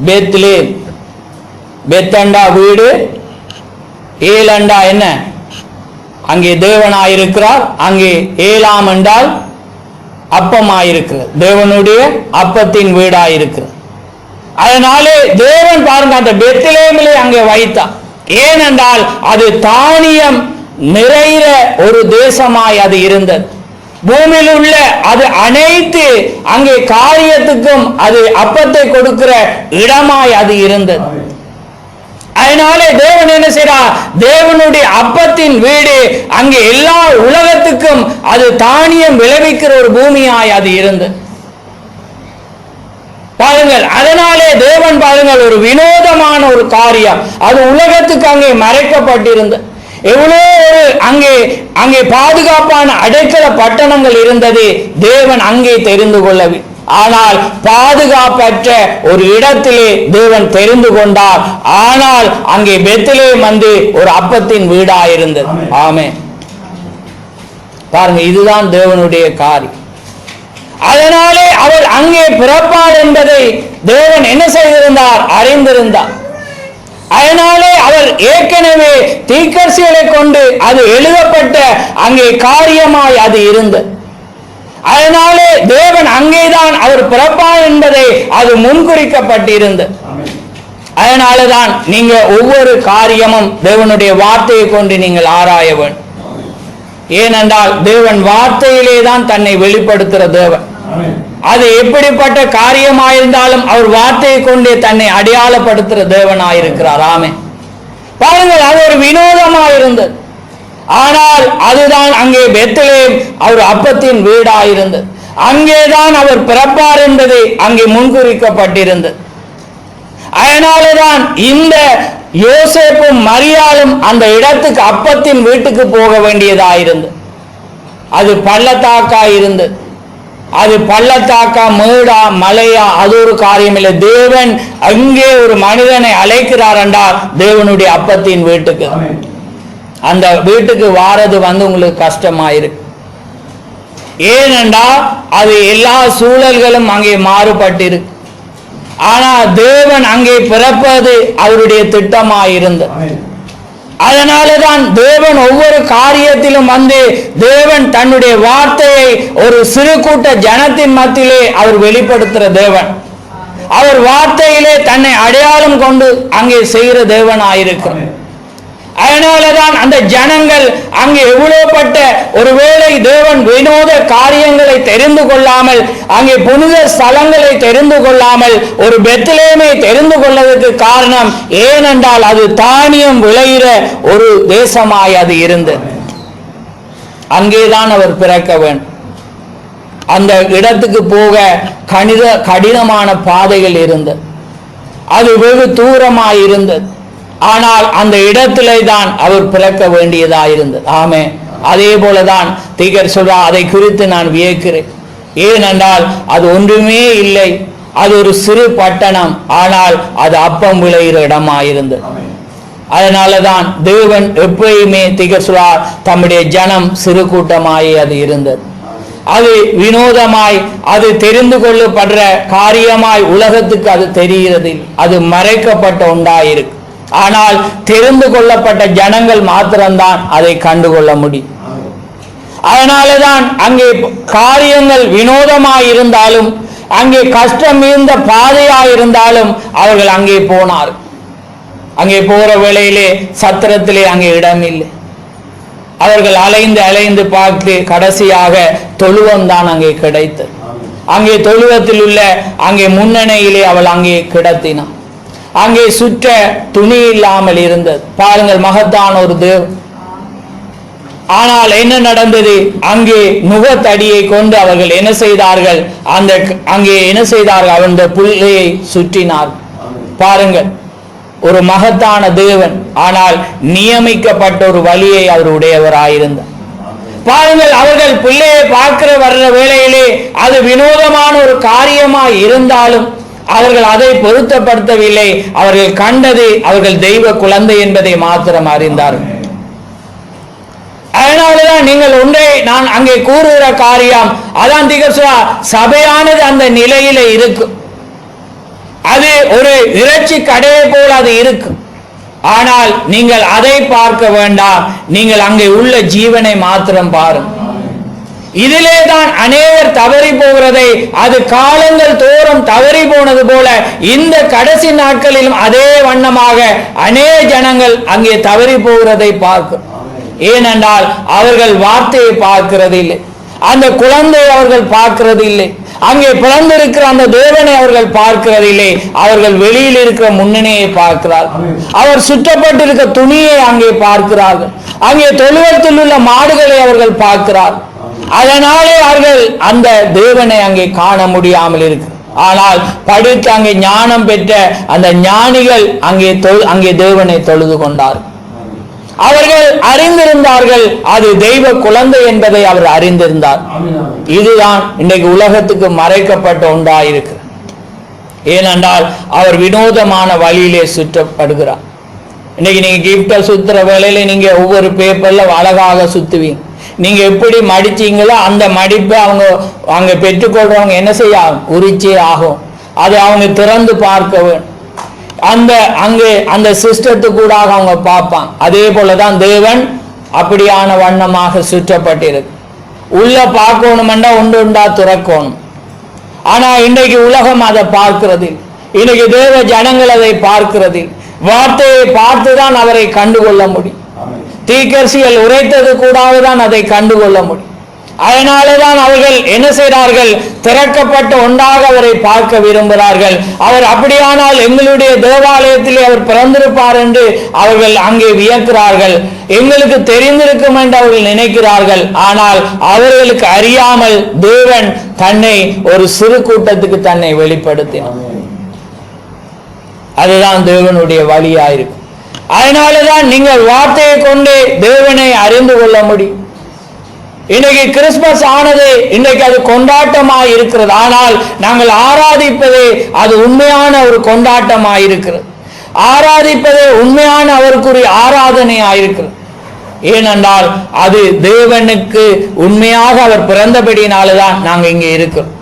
பெத்லெகேம். பெத்தண்டா வீடு, ஏலண்டா என்ன? அங்கே தேவனாயிருக்கிறார். அங்கே ஏலாம் என்றால் அப்பமாயிருக்கிறது. தேவனுடைய அப்பத்தின் வீடாயிருக்கிறது. அதனாலே தேவன் பாருங்க அந்த பெத்லெகேமிலே அங்கே வைத்தார். ஏனென்றால் அது தானியம் நிறைகிற ஒரு தேசமாய் அது இருந்தது. பூமியில் உள்ள அது அனைத்து அங்கே காரியத்துக்கும் அது அப்பத்தை கொடுக்கிற இடமாய் அது இருந்தது. அதனாலே தேவன் என்ன செய்றார்? தேவனுடைய அப்பத்தின் வீடு அங்கே எல்லா உலகத்துக்கும் அது தானியம் விளைவிக்கிற ஒரு பூமியாய் அது இருந்தது. பாருங்கள், அதனாலே தேவன் பாருங்கள் ஒரு வினோதமான ஒரு காரியம். அது உலகத்துக்கு அங்கே மறைக்கப்பட்டிருந்தது. எவ்வளோ ஒரு அங்கே பாதுகாப்பான அடைக்கல பட்டணங்கள் இருந்தது. தேவன் அங்கே தெரிந்து கொள்ளவில்லை. ஆனால் பாதுகாப்பற்ற ஒரு இடத்திலே தேவன் தெரிந்து கொண்டார். ஆனால் அங்கே பெத்லெகேம் வந்து ஒரு அப்பத்தின் வீடாயிருந்தது. ஆமென். பாருங்க, இதுதான் தேவனுடைய காரியம். அதனாலே அவள் அங்கே பிறப்பாள் என்பதை தேவன் என்ன செய்திருந்தார்? அறிந்திருந்தார். அதனாலே அவர் ஏற்கனவே தீர்க்கதரிசிகளை கொண்டு அது எழுதப்பட்ட அங்கே காரியமாய் அது இருந்தது. அதனாலே தேவன் அங்கேதான் அவர் பிறப்பார் என்பதை அது முன்குறிக்கப்பட்டிருந்தது. அதனாலதான் நீங்க ஒவ்வொரு காரியமும் தேவனுடைய வார்த்தையை கொண்டு நீங்கள் ஆராய வேண்டும். ஏனென்றால் தேவன் வார்த்தையிலே தான் தன்னை வெளிப்படுத்துகிற தேவன். அது எப்படிப்பட்ட காரியமாயிருந்தாலும் அவர் வார்த்தையை கொண்டே தன்னை அடையாளப்படுத்துகிற தேவனாயிருக்கிறார். ஆமென். பாருங்கள், அது ஒரு வினோதமாயிருந்தது. ஆனால் அதுதான் அங்கே பெத்லெகேம் அவர் அப்பத்தின் வீடாயிருந்தது. அங்கேதான் அவர் பிறப்பார் என்பது அங்கே முன்குறிக்கப்பட்டிருந்தது. அதனாலதான் இந்த யோசேப்பும் மரியாளும் அந்த இடத்துக்கு அப்பத்தின் வீட்டுக்கு போக வேண்டியதாயிருந்தது. அது பள்ளத்தாக்கா இருந்தது. அது பள்ளத்தாக்கா மேடா மலையா அது ஒரு காரியம் இல்லை. தேவன் அங்கே ஒரு மனிதனை அழைக்கிறார் என்றால் தேவனுடைய அப்பத்தின் வீட்டுக்கு. அந்த வீட்டுக்கு வாரது உங்களுக்கு கஷ்டமாயிருக்கு. ஏனென்றால் அது எல்லா சூழல்களும் அங்கே மாறுபட்டிருக்கு. ஆனா தேவன் அங்கே பிறப்பது அவருடைய திட்டமாயிருந்தது. அதனாலதான் தேவன் ஒவ்வொரு காரியத்திலும் தேவன் தன்னுடைய வார்த்தையை ஒரு சிறு கூட்ட ஜனத்தின் மத்தியிலே அவர் வெளிப்படுத்துற தேவன். அவர் வார்த்தையிலே தன்னை அடையாளம் கொண்டு அங்கே செய்கிற தேவனாயிருக்கிறார். அதனாலதான் அந்த ஜனங்கள் அங்கே எவ்வளவுப்பட்ட ஒருவேளை தேவன் வினோத காரியங்களை தெரிந்து கொள்ளாமல், அங்கே புனித ஸ்தலங்களை தெரிந்து கொள்ளாமல் ஒரு பெத்லகேமை தெரிந்து கொள்வதற்கு காரணம் ஏனென்றால் அது தானியம் விளைகிற ஒரு தேசமாய் அது இருந்தது. அங்கேதான் அவர் பிறக்க வேண்டும். அந்த இடத்துக்கு போக கடினமான பாதைகள் இருந்தது. அது வெகு தூரமாய் இருந்தது. ஆனால் அந்த இடத்திலே தான் அவர் பிறக்க வேண்டியதாயிருந்தது. ஆமே, அதே போலதான் தீகர் சொல்றார், அதை குறித்து நான் வியக்கிறேன். ஏனென்றால் அது ஒன்றுமே இல்லை, அது ஒரு சிறு பட்டணம், ஆனால் அது அப்பம் விளைகிற இடமாயிருந்தது. அதனாலதான் தேவன் எப்பயுமே தீகர் சொல்றார், தம்முடைய ஜனம் சிறு கூட்டமாய் அது இருந்தது. அது வினோதமாய் அது தெரிந்து கொள்ளப்படுற காரியமாய் உலகத்துக்கு அது தெரிகிறது. அது மறைக்கப்பட்ட ஒன்றாயிருக்கு. ஆனால் தெரிந்து கொள்ளப்பட்ட ஜனங்கள் மாத்திரம்தான் அதை கண்டுகொள்ள முடியும். அதனாலதான் அங்கே காரியங்கள் வினோதமாய் இருந்தாலும், அங்கே கஷ்டம் மிகுந்த பாதையாயிருந்தாலும் அவர்கள் அங்கே போனார். அங்கே போற வேளையிலே சத்திரத்திலே அங்கே இடம் இல்லை. அவர்கள் அலைந்து அலைந்து பார்த்து கடைசியாக தொழுவம் தான் அங்கே கிடைத்தது. அங்கே தொழுவத்தில் உள்ள அங்கே முன்னணியிலே அவள் அங்கே கிடத்தினார். அங்கே சுற்ற துணி இல்லாமல் இருந்தது. பாருங்கள், மகத்தான ஒரு தேவன். ஆனால் என்ன நடந்தது? அங்கே நுகத்தடியை கொண்டு அவர்கள் என்ன செய்தார்கள்? அங்கே என்ன செய்தார்கள்? அந்த புள்ளையை சுற்றினார். பாருங்கள், ஒரு மகத்தான தேவன், ஆனால் நியமிக்கப்பட்ட ஒரு வழியை அவர் உடையவராயிருந்தார். பாருங்கள், அவர்கள் பிள்ளையை பார்க்கிற வர்ற வேளையிலே அது வினோதமான ஒரு காரியமாய் இருந்தாலும் அவர்கள் அதை பொருத்தப்படுத்தவில்லை. அவர்கள் கண்டது அவர்கள் தெய்வ குழந்தை என்பதை மாத்திரம் அறிந்தார்கள். அதனாலதான் நீங்கள் ஒன்றை நான் அங்கே கூறுகிற காரியம் அதான் திகழ்ச்சியா, சபையானது அந்த நிலையில இருக்கும். அது ஒரு இறைச்சி கடையை போல் அது இருக்கும். ஆனால் நீங்கள் அதை பார்க்க வேண்டாம், நீங்கள் அங்கே உள்ள ஜீவனை மாத்திரம் பாருங்கள். இதிலே தான் அநேகர் தவறி போகிறதை, அது காலங்கள் தோறும் தவறி போனது போல இந்த கடைசி நாட்களிலும் அதே வண்ணமாக அநேக ஜனங்கள் அங்கே தவறி போகிறதை பார்க்கும். ஏனென்றால் அவர்கள் வார்த்தையை பார்க்கிறது இல்லை, அந்த குழந்தை அவர்கள் பார்க்கிறது இல்லை, அங்கே பிறந்திருக்கிற அந்த தேவனை அவர்கள் பார்க்கிறதில்லை. அவர்கள் வெளியில் இருக்கிற முன்னணியை பார்க்கிறார்கள். அவர் சுற்றப்பட்டிருக்கிற துணியை அங்கே பார்க்கிறார்கள். அங்கே தொழுவத்தில் உள்ள மாடுகளை அவர்கள் பார்க்கிறார்கள். அதனாலே அவர்கள் அந்த தேவனை அங்கே காண முடியாமல் இருக்கு. ஆனால் படித்து அங்கே ஞானம் பெற்ற அந்த ஞானிகள் அங்கே தேவனை தொழுது கொண்டார்கள். அவர்கள் அறிந்திருந்தார்கள், அது தெய்வ குழந்தை என்பதை அவர் அறிந்திருந்தார். இதுதான் இன்றைக்கு உலகத்துக்கு மறைக்கப்பட்ட ஒன்றாயிருக்கு. ஏனென்றால் அவர் வினோதமான வழியிலே சுற்றப்படுகிறார். இன்னைக்கு நீங்க கிஃப்ட சுத்துற வேலையில நீங்க ஒவ்வொரு பேப்பர்ல அழகாக சுத்துவீங்க. நீங்க எப்படி மடிச்சீங்களோ அந்த மடிப்பை அவங்க பெற்றுக்கொள்றவங்க என்ன செய்ய உரிச்சே ஆகும். அதை அவங்க திறந்து பார்க்க வேண்டும். அந்த சிஸ்டத்துக்கூட அவங்க பார்ப்பாங்க. அதே போலதான் தேவன் அப்படியான வண்ணமாக சுற்றப்பட்டிருக்கு. உள்ள பார்க்கணும்னா ஒன்று துறக்கணும். ஆனா இன்றைக்கு உலகம் அதை பார்க்கிறது. இன்னைக்கு தேவ ஜனங்கள் அதை பார்க்கிறது. வார்த்தையை பார்த்துதான் அவரை கண்டுகொள்ள முடியும். தீர்க்கதரிசிகள் உரைத்தது கூடாதுதான் அதை கண்டுகொள்ள முடியும். அதனாலதான் அவர்கள் என்ன செய்கிறார்கள்? திறக்கப்பட்ட ஒன்றாக அவரை பார்க்க விரும்புகிறார்கள். அவர் அப்படியானால் எங்களுடைய தேவாலயத்திலே அவர் பிறந்திருப்பார் என்று அவர்கள் அங்கே வியக்கிறார்கள். எங்களுக்கு தெரிந்திருக்கும் என்று அவர்கள் நினைக்கிறார்கள். ஆனால் அவர்களுக்கு அறியாமல் தேவன் தன்னை ஒரு சிறு கூட்டத்துக்கு தன்னை வெளிப்படுத்தினார். அதுதான் தேவனுடைய வழியாயிருக்கும். அதனாலதான் நீங்கள் வார்த்தையை கொண்டு தேவனை அறிந்து கொள்ள முடியும். இன்றைக்கு கிறிஸ்துமஸ் ஆனது, இன்றைக்கு அது கொண்டாட்டமாய் இருக்கிறது. ஆனால் நாங்கள் ஆராதிப்பதே அது உண்மையான ஒரு கொண்டாட்டமாய் இருக்கிறது. ஆராதிப்பதே உண்மையான அவருக்குரிய ஆராதனையாயிருக்கிறது. ஏனென்றால் அது தேவனுக்கு உண்மையாக அவர் பிறந்தபடினால்தான் நாங்கள் இங்கே இருக்கிறோம்.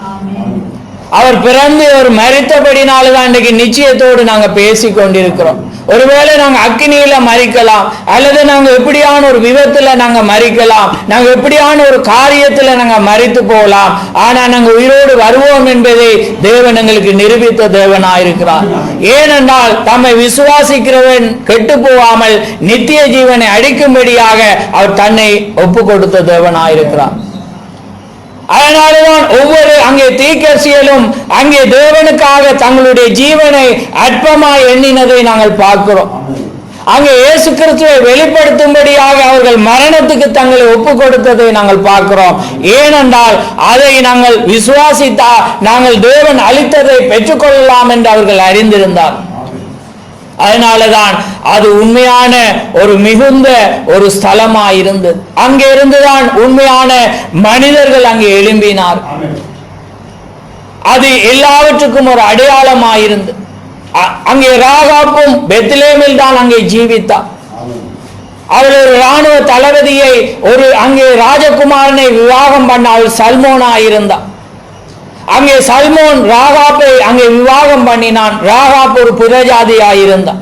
அவர் பிறந்து அவர் மரித்தபடினால்தான் இன்றைக்கு நிச்சயத்தோடு நாங்கள் பேசி கொண்டிருக்கிறோம். ஒருவேளை நாங்கள் அக்கினியில மரிக்கலாம், அல்லது நாங்கள் எப்படியான ஒரு விபத்துல நாங்கள் மரிக்கலாம், நாங்கள் எப்படியான ஒரு காரியத்துல நாங்கள் மரித்து போகலாம். ஆனா நாங்கள் உயிரோடு வருவோம் என்பதை தேவன் எங்களுக்கு நிரூபித்த தேவனாயிருக்கிறார். ஏனென்றால் தம்மை விசுவாசிக்கிறவன் கெட்டு போகாமல் நித்திய ஜீவனை அடிக்கும்படியாக அவர் தன்னை ஒப்பு கொடுத்த தேவனாயிருக்கிறார். அதனால்தான் ஒவ்வொரு அங்கே தீர்க்கதரிசிகளும் அங்கே தேவனுக்காக தங்களுடைய ஜீவனை அற்பமாய் எண்ணினதை நாங்கள் பார்க்கிறோம். அங்கே இயேசு கிறிஸ்துவை வெளிப்படுத்தும்படியாக அவர்கள் மரணத்துக்கு தங்களை ஒப்பு கொடுத்ததை நாங்கள் பார்க்கிறோம். ஏனென்றால் அதை நாங்கள் விசுவாசித்தா நாங்கள் தேவன் அளித்ததை பெற்றுக்கொள்ளலாம் என்று அவர்கள் அறிந்திருந்தார். அதனாலதான் அது உண்மையான ஒரு மிகுந்த ஒரு ஸ்தலமாயிருந்தது. அங்கே இருந்துதான் உண்மையான மனிதர்கள் அங்கே எழும்பினார். அது எல்லாவற்றுக்கும் ஒரு அடையாளமாயிருந்து. அங்கே ராகாப்பும் பெத்லேமில் தான் அங்கே ஜீவித்தார். அவள் ஒரு இராணுவ தளபதியை ஒரு அங்கே ராஜகுமாரனை விவாகம் பண்ண அவள் சல்மோனாயிருந்தார். அங்கே சல்மோன் ராகாப்பை அங்கே விவாகம் பண்ணினான். ராகாப் ஒரு புறஜாதியாயிருந்தான்.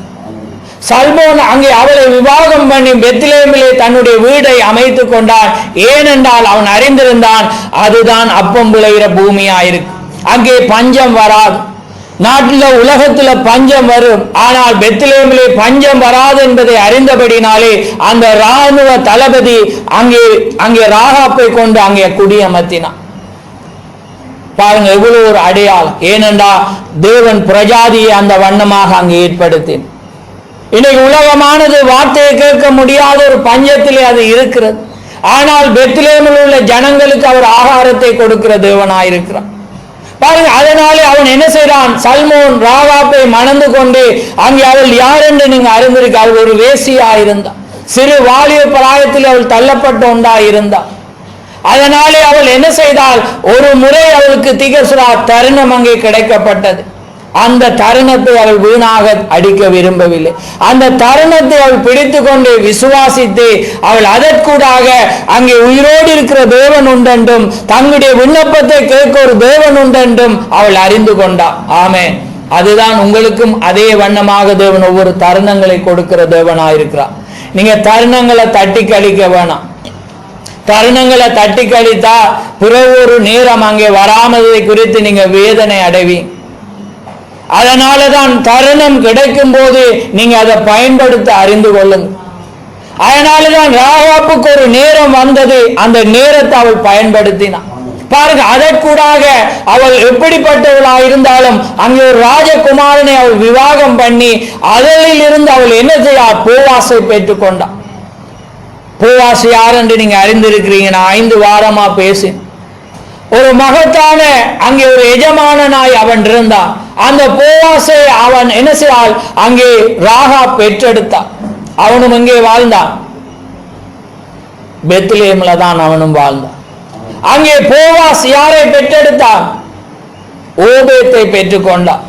சல்மோன் அங்கே அவளை விவாகம் பண்ணி பெத்லேமிலே தன்னுடைய வீடை அமைத்துக் கொண்டான். ஏனென்றால் அவன் அறிந்திருந்தான் அதுதான் அப்பம் விளைகிற பூமியாயிருக்கு. அங்கே பஞ்சம் வராது. நாட்டில் உலகத்துல பஞ்சம் வரும், ஆனால் பெத்லேமிலே பஞ்சம் வராது என்பதை அறிந்தபடினாலே அந்த இராணுவ தளபதி அங்கே ராகாப்பை கொண்டு அங்கே குடியமர்த்தினான். பாருங்க எவ்வளவு ஒரு அடையாளம். ஏனென்றா தேவன் பிரஜாதியை அந்த வண்ணமாக அங்கே ஏற்படுத்தி. இன்னைக்கு உலகமானது வார்த்தையை கேட்க முடியாத ஒரு பஞ்சத்திலே அது இருக்கிறது. ஆனால் பெத்லேமில் உள்ள ஜனங்களுக்கு அவர் ஆகாரத்தை கொடுக்கிற தேவனாயிருக்கிறார். பாருங்க, அதனாலே அவன் என்ன செய்யறான்? சல்மோன் ராகாப்பை மணந்து கொண்டு அங்கே அவள் யார் என்று நீங்க அறிந்திருக்க, அவள் ஒரு வேசியாயிருந்தாள். சிறு வாலிப பிராயத்தில் அவள் தள்ளப்பட்ட ஒன்றாயிருந்தாள். அதனாலே அவள் என்ன செய்தால், ஒரு முறை அவளுக்கு திகசுரா தருணம் அங்கே கிடைக்கப்பட்டது. அந்த தருணத்தை அவள் வீணாக அடிக்க விரும்பவில்லை. அந்த தருணத்தை அவள் பிடித்து கொண்டு விசுவாசித்து அவள் அதற்கூடாக அங்கே உயிரோடு இருக்கிற தேவன் உண்டென்றும் தன்னுடைய விண்ணப்பத்தை கேட்க ஒரு தேவன் உண்டென்றும் அவள் அறிந்து கொண்டாள். ஆமென். அதுதான் உங்களுக்கும் அதே வண்ணமாக தேவன் ஒவ்வொரு தருணங்களை கொடுக்கிற தேவனாயிருக்கிறார். நீங்க தருணங்களை தட்டி கழிக்க வேணாம். தருணங்களை தட்டி கழித்தா பிறகு ஒரு நேரம் அங்கே வராமதை குறித்து நீங்க வேதனை அடைவி. அதனாலதான் தருணம் கிடைக்கும் போது நீங்க அதை பயன்படுத்த அறிந்து கொள்ளுங்க. அதனாலதான் ராகாப்புக்கு ஒரு நேரம் வந்தது, அந்த நேரத்தை அவள் பயன்படுத்தினான். பாருங்க, அதற்கூடாக அவள் எப்படிப்பட்டவளா இருந்தாலும் அங்கே ஒரு ராஜகுமாரனை அவள் விவாகம் பண்ணி அதில் இருந்து அவள் என்ன செய்யா? போவாசை பெற்றுக் கொண்டாள். போவாசு யார் என்று நீங்க அறிந்திருக்கிறீங்க. நான் 5 வாரமா பேசி ஒரு மகத்தான அங்கே ஒரு எஜமானனாய் அவன் இருந்தான். அந்த போவாசை அவன் என்ன செய்தால் அங்கே ராகா பெற்றெடுத்தான். அவனும் எங்கே வாழ்ந்தான்? பெத்லேமில் தான் அவனும் வாழ்ந்தான். அங்கே போவாஸ் யாரை பெற்றெடுத்தான்? ஓபேத்தை பெற்றுக்கொண்டான்.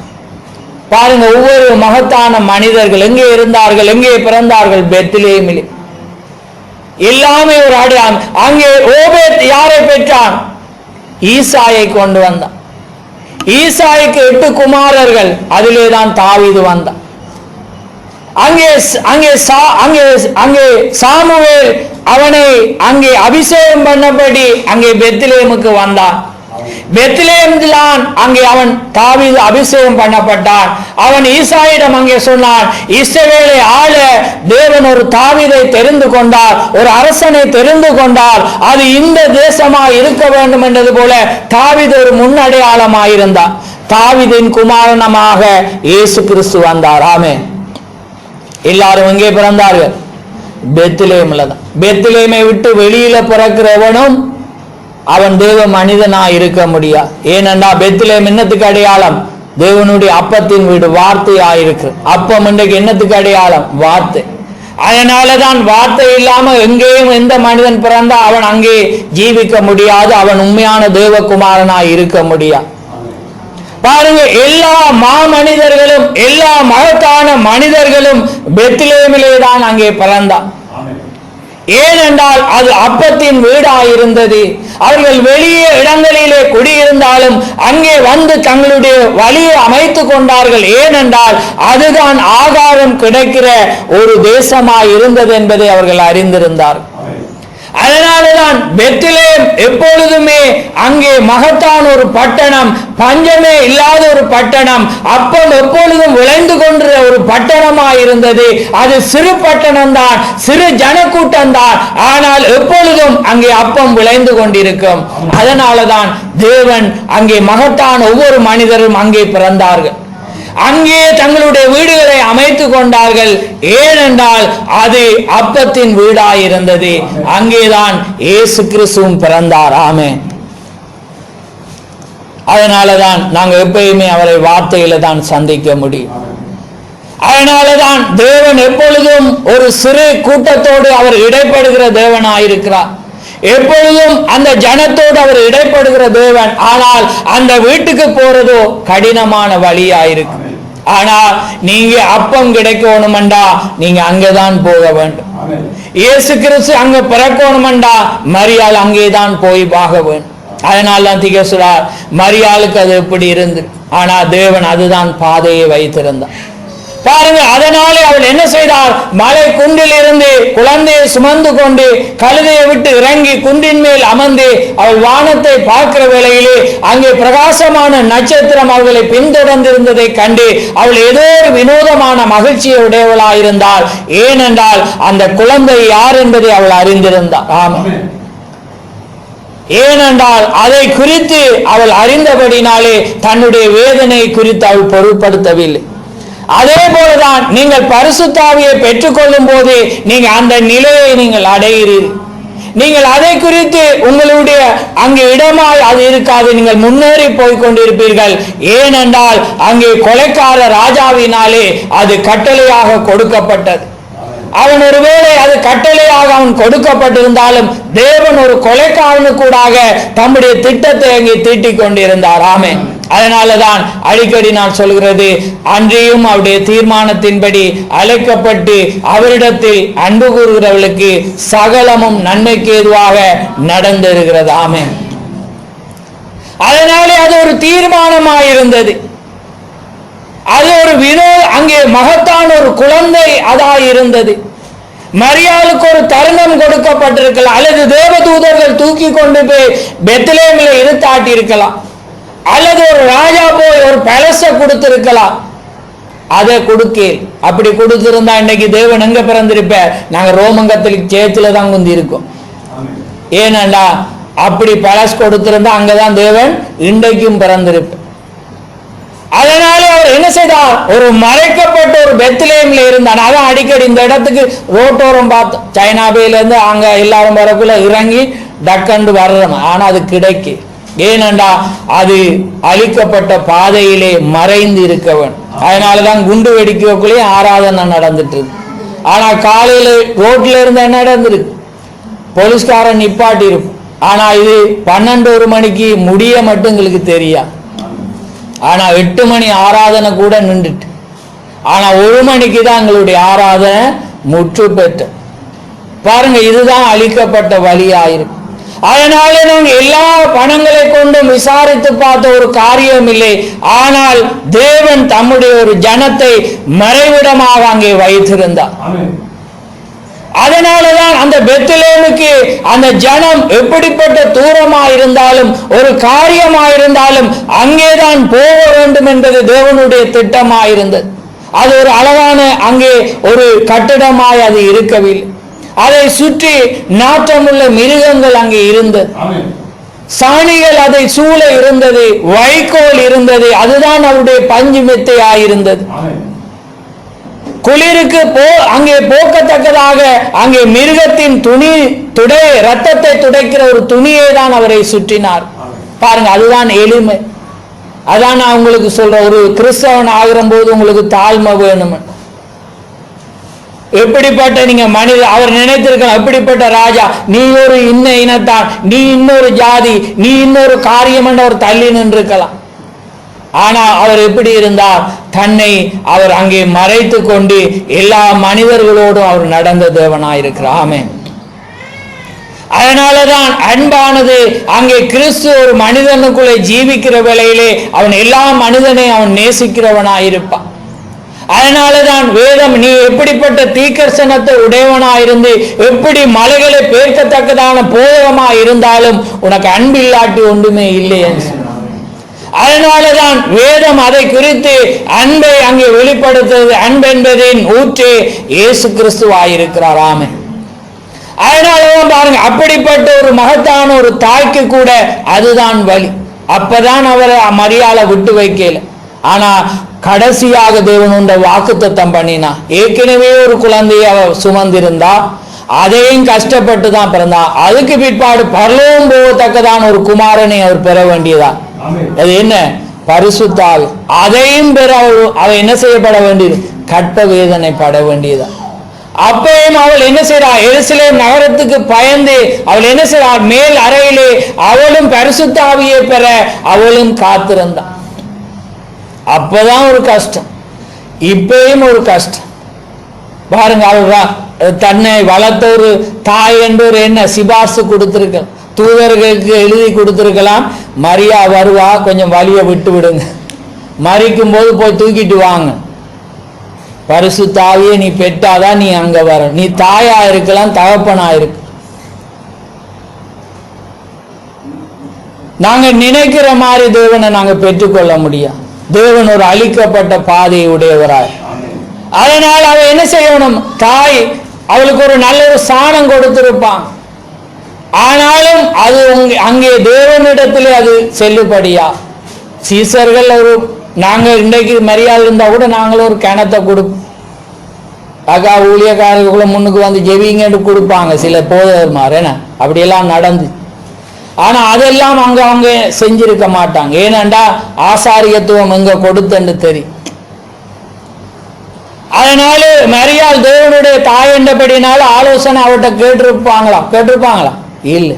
பாருங்க, ஒவ்வொரு மகத்தான மனிதர்கள் எங்கே இருந்தார்கள், எங்கே பிறந்தார்கள்? பெத்லேமிலே. எல்லாமே ஒரு அடையாளம். அங்கே ஓபேத் யாரை பெற்றான்? ஈசாயை கொண்டு வந்தான். ஈசாய்க்கு 8 குமாரர்கள், அதிலே தான் தாவீது வந்தான். அங்கே சாமுவேல் அவனை அங்கே அபிஷேகம் பண்ணபடி அங்கே பெத்லேமுக்கு வந்தான். பெத்லேமில்தான் அங்கே அவன் தாவீது அபிஷேகம் பண்ணப்பட்டான். அவன் ஈசாயிடம் அங்கே சொன்னான், இஸ்ரவேலை ஆள தேவன் ஒரு தாவீதை தெரிந்து கொண்டார், ஒரு அரசனை தெரிந்து கொண்டார், அது இந்த தேசமாய் இருக்க வேண்டும் என்றது போல தாவீது ஒரு முன்னடையாளமாயிருந்தார். தாவீதின் குமாரனமாக இயேசு கிறிஸ்து வந்தார். ஆமென். எல்லாரும் எங்கே பிறந்தார்கள்? பெத்லேமில் தான். பெத்லேமை விட்டு வெளியில பிறக்கிறவனும் அவன் தேவ மனிதனா இருக்க முடியாது. ஏனென்றா பெத்லேம் என்னத்துக்கு அடையாளம்? தேவனுடைய அப்பத்தின் வீடு வார்த்தையாயிருக்கு. அப்பம் இன்றைக்கு என்னத்துக்கு அடையாளம்? வார்த்தை. அதனாலதான் வார்த்தை இல்லாம எங்கேயும் எந்த மனிதன் பிறந்தா அவன் அங்கே ஜீவிக்க முடியாது, அவன் உண்மையான தேவகுமாரனாய் இருக்க முடியாது. பாருங்க, எல்லா மாமனிதர்களும் எல்லா மகத்தான மனிதர்களும் பெத்லகேமிலே தான் அங்கே பிறந்தான். ஏனென்றால் அது அப்பத்தின் வீடாயிருந்தது. அவர்கள் வெளியே இடங்களிலே குடியிருந்தாலும் அங்கே வந்து தங்களுடைய வழியை அமைத்து கொண்டார்கள். ஏனென்றால் அதுதான் ஆகாரம் கிடைக்கிற ஒரு தேசமாய் இருந்தது என்பதை அவர்கள் அறிந்திருந்தார்கள். அதனாலதான் பெத்லகேம் எப்பொழுதுமே அங்கே மகத்தான ஒரு பட்டணம், பஞ்சமே இல்லாத ஒரு பட்டணம், அப்பம் எப்பொழுதும் விளைந்து கொண்ட ஒரு பட்டணமாய் இருந்தது. அது சிறு பட்டணம் தான், சிறு ஜனக்கூட்டம் தான், ஆனால் எப்பொழுதும் அங்கே அப்பம் விளைந்து கொண்டிருக்கும். அதனாலதான் தேவன் அங்கே மகத்தான ஒவ்வொரு மனிதரும் அங்கே பிறந்தார்கள், அங்கே தங்களுடைய வீடுகளை அமைத்துக் கொண்டார்கள். ஏனென்றால் அது அப்பத்தின் வீடாயிருந்தது. அங்கேதான் இயேசு கிறிஸ்துவும் பிறந்தார். ஆமென். அதனாலதான் நாங்க எப்பயுமே அவரை வார்த்தையில தான் சந்திக்க முடியும். அதனாலதான் தேவன் எப்பொழுதும் ஒரு சிறு கூட்டத்தோடு அவர் இடைப்படுகிற தேவனாயிருக்கிறார். எப்பொழுதும் அந்த ஜனத்தோடு அவர் இடைப்படுகிற தேவன். ஆனால் அந்த வீட்டுக்கு போறதோ கடினமான வழியாயிருக்கு. ஆனால் நீங்க அப்பம் கிடைக்கணுமெண்டா நீங்க அங்கதான் போக வேண்டும். இயேசு கிறிஸ்து அங்க பிறக்கணுமெண்டா மரியாள் அங்கேதான் போய் பார்க்க வேண்டும். அதனால்தான் திகசுரார் மரியாளுக்கு அது எப்படி இருந்து, ஆனா தேவன் அதுதான் பாதையை வைத்திருந்தார். பாருங்க, அதனாலே அவள் என்ன செய்தார்? மலை குன்றில் இருந்து குழந்தையை சுமந்து கொண்டு கழுதையை விட்டு இறங்கி குன்றின் மேல் அமர்ந்து அவள் வானத்தை பார்க்கிற வேளையிலே அங்கே பிரகாசமான நட்சத்திரம் அவர்களை பின்தொடர்ந்திருந்ததை கண்டு அவள் ஏதோ ஒரு வினோதமான மகிழ்ச்சியை உடையவளாயிருந்தாள். ஏனென்றால் அந்த குழந்தை யார் என்பதை அவள் அறிந்திருந்தாள். ஆமாம். ஏனென்றால் அதை குறித்து அவள் அறிந்தபடினாலே தன்னுடைய வேதனை குறித்து அவள் பொருட்படுத்தவில்லை. அதே போலதான் நீங்கள் பரிசுத்த ஆவியை பெற்றுக்கொள்ளும் போது நீங்க அந்த நிலையை நீங்கள் அடைகிறீர்கள். நீங்கள் அதை குறித்து உங்களுடைய அங்கே இடமாய் அது இருக்காது, நீங்கள் முன்னேறி போய் கொண்டிருப்பீர்கள். ஏனென்றால் அங்கே கொலைக்கார ராஜாவினாலே அது கட்டளையாக கொடுக்கப்பட்டது. அவன் ஒருவேளை அது கட்டளையாக அவன் கொடுக்கப்பட்டிருந்தாலும் தேவன் ஒரு கொலைக்காரனுக்கூடாக தம்முடைய திட்டத்தை அங்கே தீட்டிக் கொண்டிருந்தார். ஆமென். அதனாலதான் அடிக்கடி நான் சொல்கிறது, அன்றியும் அவருடைய தீர்மானத்தின்படி அழைக்கப்பட்டு அவரிடத்தில் அன்பு கூறுகிறவர்களுக்கு சகலமும் நன்மைக்கு ஏதுவாக நடந்திருக்கிறது. ஆமென். அதனாலே அது ஒரு தீர்மானமாயிருந்தது. அது ஒரு அங்கே மகத்தான ஒரு குழந்தை அதாயிருந்தது. மரியாளுக்கு ஒரு தருணம் கொடுக்கப்பட்டிருக்கலாம், அல்லது தேவதூதர்கள் தூக்கி கொண்டு போய் பெத்லகேமில் இருத்தாட்டி இருக்கலாம், அல்லது ஒரு ராஜா போய் ஒரு பலச கொடுத்திருக்கலாம். அதை கொடுக்க அப்படி கொடுத்திருந்தா இன்னைக்கு தேவன் எங்க பிறந்திருப்ப? நாங்க ரோமன் கத்தோலிக்க சேர்ச்சில தான் குந்தி இருக்கோம். ஏனண்டா அப்படி பலஸ் கொடுத்திருந்தா அங்கதான் தேவன் இன்றைக்கும் பிறந்திருப்ப. அதனால அவர் என்ன செய்தார்? ஒரு மறைக்கப்பட்ட ஒரு பெத்லகேம்ல இருந்தான். அதான் அடிக்கடி இந்த இடத்துக்கு ரோட்டோரம் பார்த்தோம். சைனாபேல இருந்து அங்க எல்லாரும் வரக்குள்ள இறங்கி டக்கண்டு வர்றோம். ஆனா அது கிடைக்கு. ஏனென்றா அது அழிக்கப்பட்ட பாதையிலே மறைந்து இருக்க வேண்டும். அதனாலதான் குண்டு வெடிக்கக்குள்ளே ஆராதனை நடந்துட்டு இருக்கு. ஆனா காலையில ரோட்ல இருந்து என்ன நடந்திருக்கு? போலீஸ்காரன் நிப்பாட்டி இருக்கும். ஆனா இது 12 மணிக்கு முடிய மட்டும் எங்களுக்கு தெரியாது. ஆனா 8 மணி ஆராதனை கூட நின்றுட்டு, ஆனா 1 மணிக்கு தான் எங்களுடைய ஆராதனை முற்று பெற்று. பாருங்க, இதுதான் அழிக்கப்பட்ட வழியாயிருக்கு. அதனால நாங்க எல்லா பணங்களை கொண்டும் விசாரித்து பார்த்த ஒரு காரியம் இல்லை. ஆனால் தேவன் தம்முடைய ஒரு ஜனத்தை மறைவிடமாக அங்கே வைத்திருந்தார். அதனாலதான் அந்த பெத்லகேமுக்கு அந்த ஜனம் எப்படிப்பட்ட தூரமாயிருந்தாலும் ஒரு காரியமாயிருந்தாலும் அங்கேதான் போக வேண்டும் என்பது தேவனுடைய திட்டமாயிருந்தது. அது ஒரு அழகான அங்கே ஒரு கட்டிடமாய் அது இருக்கவில்லை. அதை சுற்றி நாற்றமுள்ள மிருகங்கள் அங்கே இருந்தது, சாணிகள் அதை சூழ இருந்தது, வைக்கோல் இருந்தது. அதுதான் அவருடைய பஞ்சு மெத்தையாயிருந்தது. குளிருக்கு அங்கே போக்கத்தக்கதாக அங்கே மிருகத்தின் துணி ரத்தத்தை துடைக்கிற ஒரு துணியை தான் அவரை சுற்றினார். பாருங்க, அதுதான் எளிமை. அதான் நான் உங்களுக்கு சொல்றேன், ஒரு கிறிஸ்தவன் ஆகிற போது உங்களுக்கு தாழ்மை வேணும். எப்படிப்பட்ட நீங்க மனித அவர் நினைத்திருக்கலாம், எப்படிப்பட்ட ராஜா, நீ ஒரு இன்ன இனத்தான், நீ இன்னொரு ஜாதி, நீ இன்னொரு காரியம் என்று அவர் தள்ளி நின்றிருக்கலாம். ஆனா அவர் எப்படி இருந்தார், தன்னை அவர் அங்கே மறைத்து கொண்டு எல்லா மனிதர்களோடும் அவர் நடந்த தேவனாயிருக்கிறார். ஆமென். அதனாலதான் அன்பானது அங்கே கிறிஸ்து ஒரு மனிதனுக்குள்ளே ஜீவிக்கிற வேளையிலே அவன் எல்லா மனிதனையும் அவன் நேசிக்கிறவனாயிருப்பான். அதனாலதான் வேதம், நீ எப்படிப்பட்ட தீர்க்கதரிசனத்தை உடையவனாயிருந்து எப்படி மலைகளை பேர்க்கத்தக்கதான போதகமா இருந்தாலும் உனக்கு அன்பு இல்லாட்டி ஒன்றுமே இல்லை என்று. அதனாலதான் வேதம் அதை குறித்து அன்பை அங்கே வெளிப்படுத்துவது. அன்பு என்பதின் ஊற்றே இயேசு கிறிஸ்துவாயிருக்கிறார். ஆமென். அதனாலதான் பாருங்க, அப்படிப்பட்ட ஒரு மகத்தான ஒரு தாய்க்கு கூட அதுதான் வழி. அப்பதான் அவரை மரியாதை விட்டு வைக்கல. ஆனா கடைசியாக தேவன் வாக்குத்தத்தம் பண்ணினா, ஏற்கனவே ஒரு குழந்தையை அவர் சுமந்திருந்தா, அதையும் கஷ்டப்பட்டு தான் பிறந்தா, அதுக்கு பிற்பாடு பரலோகம் போகத்தக்கதான ஒரு குமாரனை அவர் பெற வேண்டியதா. அது என்ன? பரிசுத்த ஆவி. அதையும் பெற அவள் என்ன செய்யப்பட வேண்டியது? கற்ப வேதனை பட வேண்டியதா. அப்பயும் அவள் என்ன செய்றாள்? எருசலேம் நகரத்துக்கு பயந்து அவள் என்ன செய்றாள்? மேல் அறையிலே அவளும் பரிசுத்த ஆவியை பெற அவளும் காத்திருந்தாள். அப்பதான் ஒரு கஷ்டம், இப்பயும் ஒரு கஷ்டம். பாருங்க, அவள் தன்னை வளர்த்த ஒரு தாய் என்று ஒரு என்ன சிபார்சு கொடுத்திருக்க, தூதர்களுக்கு எழுதி கொடுத்திருக்கலாம், மரியா வருவா, கொஞ்சம் வலியை விட்டு விடுங்க, மறிக்கும் போது போய் தூக்கிட்டு வாங்க, பரிசுத்த ஆவியை நீ பெற்றாதான் நீ அங்க வர, நீ தாயா இருக்கலாம், தகப்பனா இருக்கு. நாங்க நினைக்கிற மாதிரி தேவனை நாங்க பெற்றுக்கொள்ள முடியாது. தேவன் ஒரு அழிக்கப்பட்ட பாதையை உடையவராய். அதனால் அவ என்ன செய்யணும்? தாய் அவளுக்கு ஒரு நல்ல ஒரு சாணம் கொடுத்திருப்பான். ஆனாலும் அது அங்கே தேவனிடத்திலே அது செல்லுபடியா? சீசர்கள் ஒரு நாங்க இன்றைக்கு மரியாதை இருந்தா கூட நாங்களும் ஒரு கிணத்தை கொடுப்போம். அக்கா ஊழியக்காரர்களும் முன்னுக்கு வந்து ஜெபிங்கன்னு கொடுப்பாங்க சில போதகர்மார், என்ன அப்படியெல்லாம் நடந்து. ஆனா அதெல்லாம் அவங்க செஞ்சிருக்க மாட்டாங்க. ஏனண்டா ஆசாரியத்துவம் எங்க கொடுத்தன்னு தெரியும். அதனால மரியாள் தேவனுடைய தாய் என்றபடினால ஆலோசனை அவர்கிட்ட கேட்டிருப்பாங்களா? இல்லை.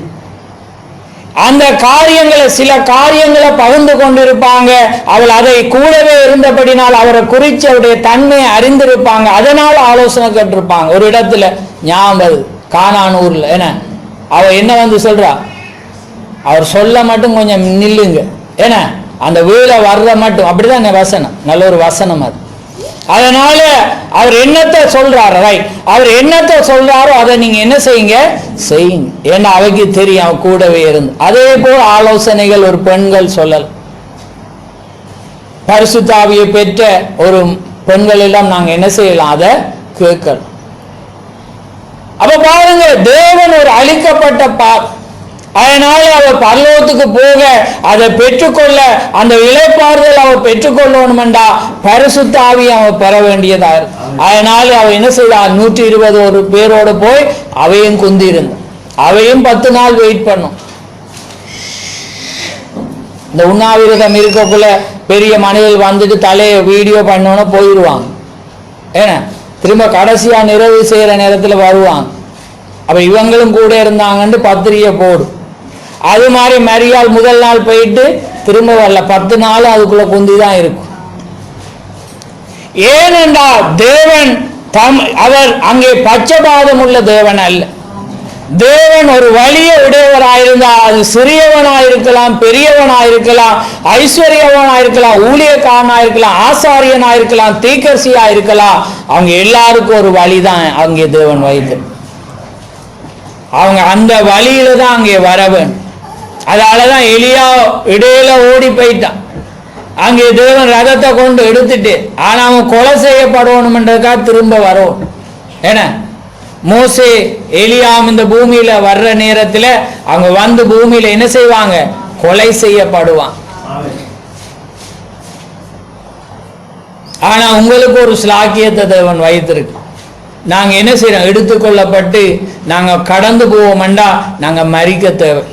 அந்த காரியங்களை, சில காரியங்களை பகிர்ந்து கொண்டிருப்பாங்க. அவள் அதை கூடவே இருந்தபடினால் அவரை குறித்து அவருடைய தன்மையை அறிந்திருப்பாங்க. அதனால ஆலோசனை கேட்டிருப்பாங்க. ஒரு இடத்துல ஞாபகம், கானானூர்ல என்ன அவ என்ன வந்து சொல்றா, அவர் சொல்ல மட்டும் கொஞ்சம் நில்லுங்க, ஏன்னா அந்த வேலை வர்ற மட்டும், அப்படிதான் வசனம், நல்ல ஒரு வசனம் அது. அதனால அவர் என்னத்தை சொல்றாரு, ரைட், அவர் என்னத்தை சொல்றாரோ அதை நீங்க என்ன செய்யுங்க, ஏன்னா அவைக்கு தெரியும், அவ கூடவே இருந்து. அதே போல் ஆலோசனைகள் ஒரு பெண்கள் சொல்லலாம். பரிசுத்த ஆவியை பெற்ற ஒரு பெண்கள் எல்லாம் நாங்க என்ன செய்யலாம், அதை கேட்கலாம். அப்ப பாருங்க, தேவன் ஒரு அழிக்கப்பட்ட அதனால அவர் பரலோகத்துக்கு போக அதை பெற்றுக்கொள்ள, அந்த இளைப்பாறுதல் அவர் பெற்றுக்கொள்ளணும்டா பரிசுத்த ஆவியை அவர் பெற வேண்டியதா. அதனால அவர் என்ன செய்தார், 120 பேரோடு போய் அவையும் குந்தி இருந்தார். அவையும் 10 நாள் வெயிட் பண்ணும். இந்த உண்ணாவிரதம் இருக்கக்குள்ள பெரிய மனிதர்கள் வந்துட்டு தலையை வீடியோ பண்ணோன்னு போயிடுவாங்க. ஏன்னா திரும்ப கடைசியா நிறைவு செய்யற நேரத்தில் வருவாங்க. அப்ப இவங்களும் கூட இருந்தாங்கன்னு பத்திரிகை போடும். அது மாதிரி மரியாள் முதல் நாள் போயிட்டு திரும்ப வரல, 10 நாள் அதுக்குள்ள குந்திதான் இருக்கும். ஏனென்றால் தேவன் அவர் அங்கே பட்சபாதம் உள்ள தேவன் அல்ல. தேவன் ஒரு வலிய உடையவராயிருந்தால் அது சிறியவனாயிருக்கலாம், பெரியவனாயிருக்கலாம், ஐஸ்வர்யவனாயிருக்கலாம், ஊழியக்காரனாயிருக்கலாம், ஆசாரியனாயிருக்கலாம், தீர்க்கதரிசியாயிருக்கலாம், அவங்க எல்லாருக்கும் ஒரு வழிதான் அங்கே தேவன் வைத்து, அவங்க அந்த வழியில தான் அங்கே வர வேண்டும். அதனாலதான் எலியா இடையில ஓடி போயிட்டான். அங்கே தேவன் ரதத்தை கொண்டு எடுத்துட்டு, ஆனா அவன் கொலை செய்யப்படணும்ன்றதுக்காக திரும்ப வரும். ஏன்னா மோசே எலியாம் இந்த பூமியில வர்ற நேரத்துல அவங்க வந்து பூமியில என்ன செய்வாங்க, கொலை செய்யப்படுவான். ஆனா உங்களுக்கு ஒரு ஸ்லாக்கியத்தை தேவன் வைத்திருக்கு. நாங்க என்ன செய்யறோம், எடுத்துக்கொள்ளப்பட்டு நாங்க கடந்து போவோம்டா, நாங்க மரிக்க தேவை.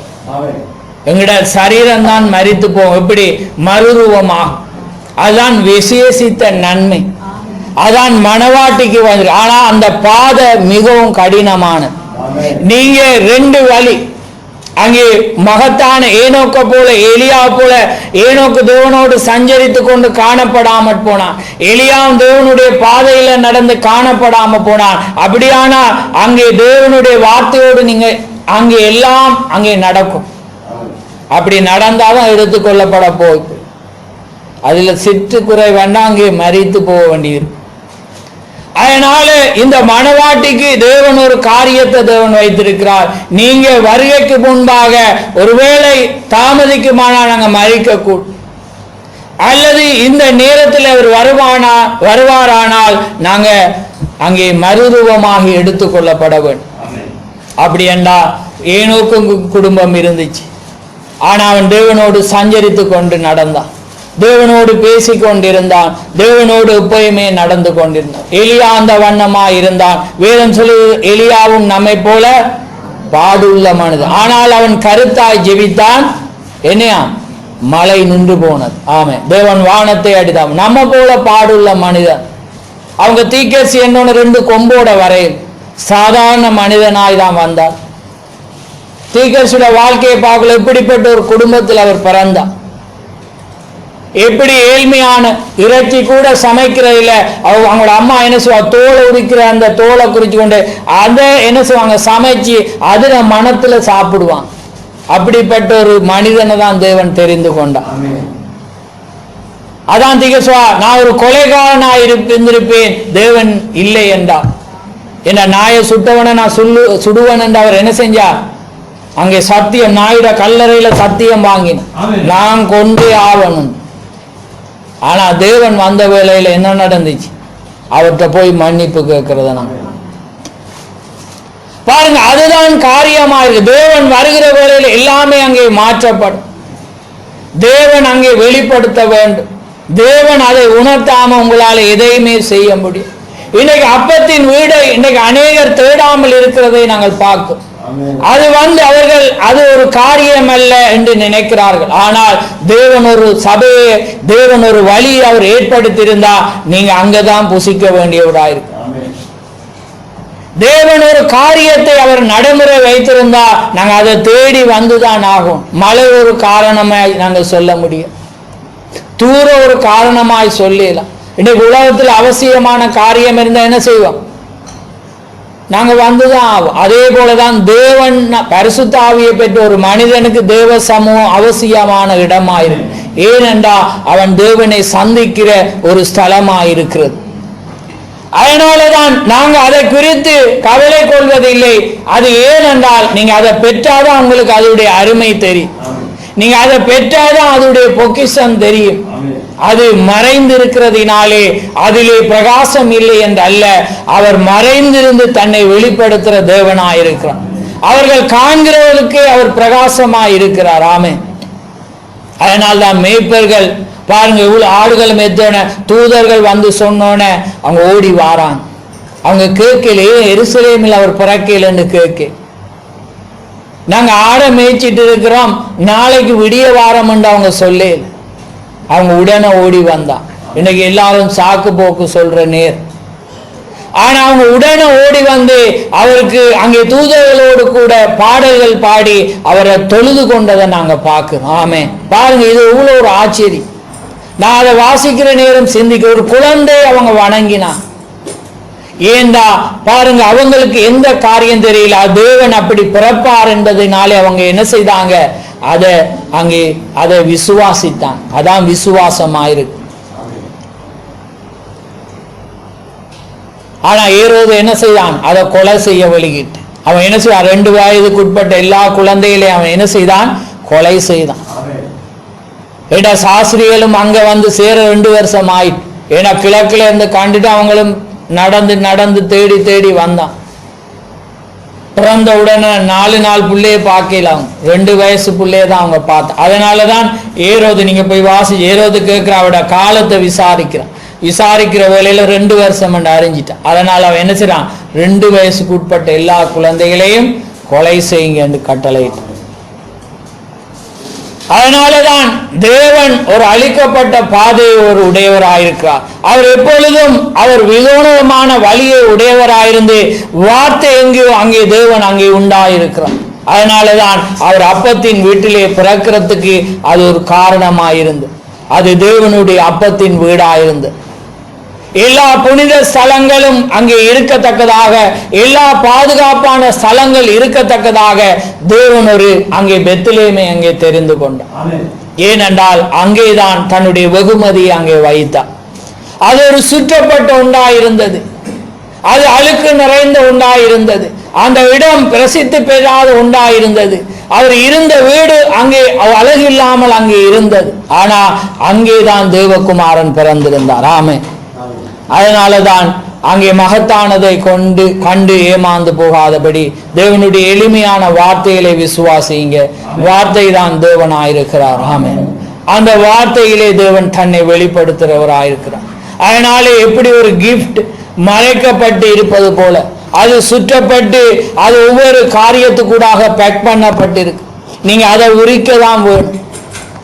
எங்கட சரீரம் தான் மரித்து போகும். எப்படி மறுரூபமாகும். அதுதான் விசேஷித்த நன்மை. அதான் மணவாட்டிக்கு வந்து. ஆனா அந்த பாதை மிகவும் கடினமானது. நீங்க ரெண்டு வழி. அங்கே மகத்தான ஏனோக்க போல எலியா போல ஏனோக்கு தேவனோடு சஞ்சரித்து கொண்டு காணப்படாமற் போனான். எலியாவும் தேவனுடைய பாதையில நடந்து காணப்படாம போனான். அப்படியானா அங்கே தேவனுடைய வார்த்தையோடு நீங்க அங்கே எல்லாம் அங்கே நடக்கும். அப்படி நடந்தாலும் எடுத்துக்கொள்ளப்பட போகுது. அதுல சிற்றுக்குறை வேண்டாம், அங்கே மரித்து போக வேண்டியிருக்கு. அதனால இந்த மணவாட்டிக்கு தேவன் ஒரு காரியத்தை தேவன் வைத்திருக்கிறார். நீங்க வருகைக்கு முன்பாக ஒருவேளை தாமதிக்குமானால் நாங்க மறிக்க கூடும், அல்லது இந்த நேரத்தில் அவர் வருவாரானால் நாங்க அங்கே மறுரூபமாக எடுத்துக்கொள்ளப்பட வேண்டும். அப்படி என்றா ஏனோக்கும் குடும்பம் இருந்துச்சு. ஆனா அவன் தேவனோடு சஞ்சரித்து கொண்டு நடந்தான், தேவனோடு பேசிக் கொண்டிருந்தான், தேவனோடு எப்பயுமே நடந்து கொண்டிருந்தான். எலியா அந்த வண்ணமா இருந்தான். வேதம் சொல்லு எலியாவும் நம்மை போல பாடுள்ள மனிதன். ஆனால் அவன் கருத்தாய் ஜெபித்தான். என்னையா மழை நின்று போனது. ஆமே, தேவன் வானத்தை அடித்தான். நம்ம போல பாடுள்ள மனிதன். அவங்க தீக்கேசி என்னொன்னு 2 கொம்போட வரையில் சாதாரண மனிதனாய் தான் வந்தார். தீக்கேசியோட வாழ்க்கையை பார்க்கல. எப்படிப்பட்ட ஒரு குடும்பத்தில் அவர் பிறந்தார். எப்படி ஏழ்மையான இறைச்சி கூட சமைக்கிறதில்ல. அவங்களோட அம்மா என்ன செய்வாங்க, தோலை உரிக்கிற அந்த தோலை குறிச்சு கொண்டு அதை என்ன செய்வாங்க, சமைச்சு அதுல மனத்துல சாப்பிடுவாங்க. அப்படிப்பட்ட ஒரு மனிதனை தான் தேவன் தெரிந்து கொண்டார். அதான் திகசுவா, நான் ஒரு கொலைகாரனா இருந்திருப்பேன், தேவன் இல்லை என்றார். என்ன நாயை சுட்டவனை நான் சுடுவன் என்று அவர் என்ன செஞ்சார், அங்கே சத்தியம் நாயுட கல்லறையில சத்தியம் வாங்கின, நான் கொண்டே ஆவணும். ஆனா தேவன் வந்த வேளையில என்ன நடந்துச்சு, அவர்கிட்ட போய் மன்னிப்பு கேட்கறத நாங்க பாருங்க. அதுதான் காரியமா இருக்கு. தேவன் வருகிற வேளையில எல்லாமே அங்கே மாற்றப்படும். தேவன் அங்கே வெளிப்படுத்த வேண்டும். தேவன் அதை உணர்த்தாம உங்களால எதையுமே செய்ய முடியும். இன்னைக்கு அப்பத்தின் வீடை இன்னைக்கு அநேகர் தேடாமல் இருக்கிறதை நாங்கள் பார்க்கிறோம். அது அவர்கள் அது ஒரு காரியம் அல்ல என்று நினைக்கிறார்கள். ஆனால் தேவன் ஒரு சபையை, தேவன் ஒரு வழியை அவர் ஏற்படுத்தியிருந்தா நீங்க அங்கதான் புசிக்க வேண்டியவராயிருக்கு. தேவன் ஒரு காரியத்தை அவர் நடைமுறை வைத்திருந்தா நாங்க அதை தேடி வந்துதான் ஆகும். மழை ஒரு காரணமாய் நாங்கள் சொல்ல முடியும், தூர ஒரு காரணமாய் சொல்லலாம். இன்னைக்கு உலகத்தில் அவசியமான காரியம் இருந்தா என்ன செய்வோம், நாங்க வந்துதான் ஆகும். அதே போலதான் தேவன் பரிசுத்த ஆவியை பெற்ற ஒரு மனிதனுக்கு தேவ சமூகம் அவசியமான இடமாயிருக்கு. ஏனென்றா அவன் தேவனை சந்திக்கிற ஒரு ஸ்தலமாயிருக்கிறது. அதனாலதான் நாங்க அதை குறித்து கவலை கொள்வதில்லை. அது ஏனென்றால் நீங்க அதை பெற்றாதான் உங்களுக்கு அதனுடைய அருமை தெரியும். நீங்க அதை பெற்றாதான் அதனுடைய பொக்கிஷம் தெரியும். அது மறைந்திருக்கிறதினாலே அதிலே பிரகாசம் இல்லை என்று அல்ல, அவர் மறைந்திருந்து தன்னை வெளிப்படுத்துகிற தேவனாயிருக்கிறார். அவர்கள் காண்கிறவர்களுக்கு அவர் பிரகாசமாய் இருக்கிறார். ஆமே. அதனால்தான் மேய்ப்பர்கள் பாருங்க, இவ்வளவு ஆடுகள் மெத்தோன தூதர்கள் வந்து சொன்னோன அவங்க ஓடி வாராங்க. அவங்க கேட்கலையே, எருசலேமில் அவர் பிறக்கலன்னு கேட்க, நாங்க ஆடை மேய்ச்சிட்டு இருக்கிறோம், நாளைக்கு விடிய வாரம் என்று அவங்க சொல்ல, அவங்க உடனே ஓடி வந்தான். இன்னைக்கு எல்லாரும் சாக்கு போக்கு சொல்ற நேர். ஆனா அவங்க உடனே ஓடி வந்து அவருக்கு அங்கே தூதர்களோடு கூட பாடல்கள் பாடி அவரை தொழுது கொண்டதை நாங்க பார்க்கிறோம். ஆமே, பாருங்க, இது எவ்வளவு ஒரு ஆச்சரியம். நான் அதை வாசிக்கிற நேரம் சிந்திக்க, ஒரு குழந்தை அவங்க வணங்கினா. ஏண்டா பாருங்க, அவங்களுக்கு எந்த காரியம் தெரியல, தேவன் அப்படி பிறப்பார் என்பதனாலே அவங்க என்ன செய்தாங்க, அதை விசுவாசித்தான். அதான் விசுவாசமாயிருக்கு. ஆனா ஏரோது என்ன செய்தான், அதை கொலை செய்ய வழிகிட்டு அவன் என்ன செய்தான், 2 வயதுக்கு உட்பட்ட எல்லா குழந்தைகளையும் அவன் என்ன செய்தான், கொலை செய்தான். ஏடா சாஸ்திரிகளும் அங்க வந்து சேர 2 வருஷம் ஆயிட்டு. ஏன்னா கிழக்குல இருந்து கண்டுட்டு அவங்களும் நடந்து நடந்து தேடி தேடி வந்தான். பிறந்த உடனே 4 நாள் பிள்ளைய பார்க்கலாம், 2 வயசு பிள்ளைய தான் அவங்க பார்த்த. அதனாலதான் ஏரோது, நீங்க போய் வாசி, ஏரோது கேட்கிற அவட காலத்தை விசாரிக்கிற வேலையில 2 வருஷம் அறிஞ்சிட்டான். அதனால அவன் என்ன செய்யறான், 2 வயசுக்கு உட்பட்ட எல்லா குழந்தைகளையும் கொலை செய்யுங்க என்று கட்டளையிட்டான். அதனாலதான் தேவன் ஒரு அளிக்கப்பட்ட பாதையை ஒரு உடையவராயிருக்கிறார். அவர் எப்பொழுதும் அவர் விதோனமான வழியை உடையவராயிருந்து வார்த்தை எங்கேயோ அங்கே தேவன் அங்கே உண்டாயிருக்கிறார். அதனாலதான் அவர் அப்பத்தின் வீட்டிலே பிறக்கிறதுக்கு அது ஒரு காரணமாயிருந்து, அது தேவனுடைய அப்பத்தின் வீடாயிருந்து. எல்லா புனித ஸ்தலங்களும் அங்கே இருக்கத்தக்கதாக, எல்லா பாதுகாப்பான ஸ்தலங்கள் இருக்கத்தக்கதாக தேவன் ஒரு அங்கே பெத்லகேமை அங்கே தெரிந்து கொண்டார். ஏனென்றால் அங்கேதான் தன்னுடைய வெகுமதியை அங்கே வைத்தார். அது ஒரு சுற்றப்பட்ட உண்டாயிருந்தது, அது அழுக்கு நிறைந்த உண்டாயிருந்தது, அந்த இடம் பிரசித்தி பெறாத உண்டாயிருந்தது. அவர் இருந்த வீடு அங்கே அழகில்லாமல் அங்கே இருந்தது. ஆனா அங்கேதான் தேவகுமாரன் பிறந்திருந்தார். ஆமே. அதனாலதான் அங்கே மகத்தானதை கண்டு ஏமாந்து போகாதபடி தேவனுடைய எளிமையான வார்த்தைகளை விசுவாசிங்க. வார்த்தை தான் தேவனாயிருக்கிறார். ஆமே. அந்த வார்த்தையிலே தேவன் தன்னை வெளிப்படுத்துகிறவராயிருக்கிறார். அதனாலே எப்படி ஒரு கிஃப்ட் மறைக்கப்பட்டு இருப்பது போல அது சுற்றப்பட்டு அது ஒவ்வொரு காரியத்துக்கூடாக பேக் பண்ணப்பட்டிருக்கு. நீங்க அதை உரிக்கதான் வேணும்,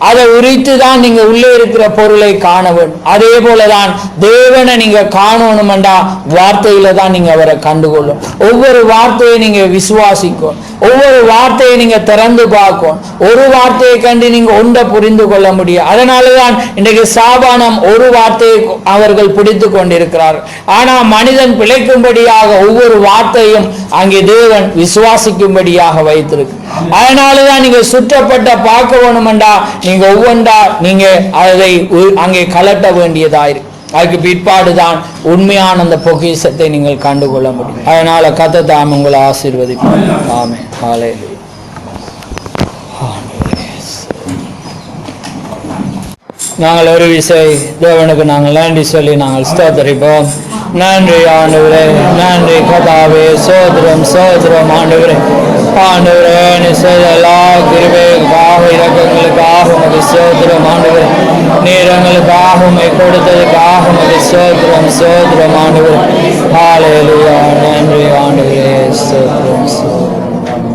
அதை உரித்து தான் நீங்க உள்ளே இருக்கிற பொருளை காண வேண்டும். அதே போலதான் தேவனை நீங்க காணணும்டா வார்த்தையில தான் நீங்க அவரை கண்டுகொள்ளும். ஒவ்வொரு வார்த்தையை நீங்க விசுவாசிக்கும், ஒவ்வொரு வார்த்தையை நீங்க திறந்து பார்க்கும். ஒரு வார்த்தையை கண்டு நீங்க ஒன்றை புரிந்து கொள்ள முடியும். அதனாலதான் இன்றைக்கு சாபானம் ஒரு வார்த்தையை அவர்கள் பிடித்து கொண்டிருக்கிறார்கள். ஆனா மனிதன் பிழைக்கும்படியாக ஒவ்வொரு வார்த்தையும் அங்கே தேவன் விசுவாசிக்கும்படியாக வைத்திருக்கு. அதனாலதான் நீங்க சுற்றப்பட்ட பார்க்க வேணுமெண்டா நீங்க ஒவ்வொன்றா நீங்க அதை அங்கே கலட்ட வேண்டியதாயிருக்கு. அதுக்கு பிற்பாடுதான் உண்மையான அந்த பொக்கிஷத்தை நீங்கள் கண்டுகொள்ள முடியும். அதனால கர்த்தர் தாம் உங்களை ஆசீர்வதிப்பார். ஆமென். ஹல்லேலூயா. நாங்கள் ஒரு விசை தேவனுக்கு நாங்கள் நன்றி சொல்லி நாங்கள் ஸ்தோத்திரிப்போம். நன்றி ஆண்டவரே, நன்றி கர்த்தாவே, சோதரம் சோதரம் ஆண்டவரே. ஆண்டவரே நீ செய்த எல்லா கிருபைகளுக்காக இரக்கங்களுக்காக உமக்கு சோதரம் ஆண்டவரே. நீர் எங்களுக்காக உம்மை கொடுத்ததுக்காக உமக்கு சோதரம் சோதரம் ஆண்டவரே. ஹல்லேலூயா. நன்றி ஆண்டவரே, சோதரம் சோதரம்.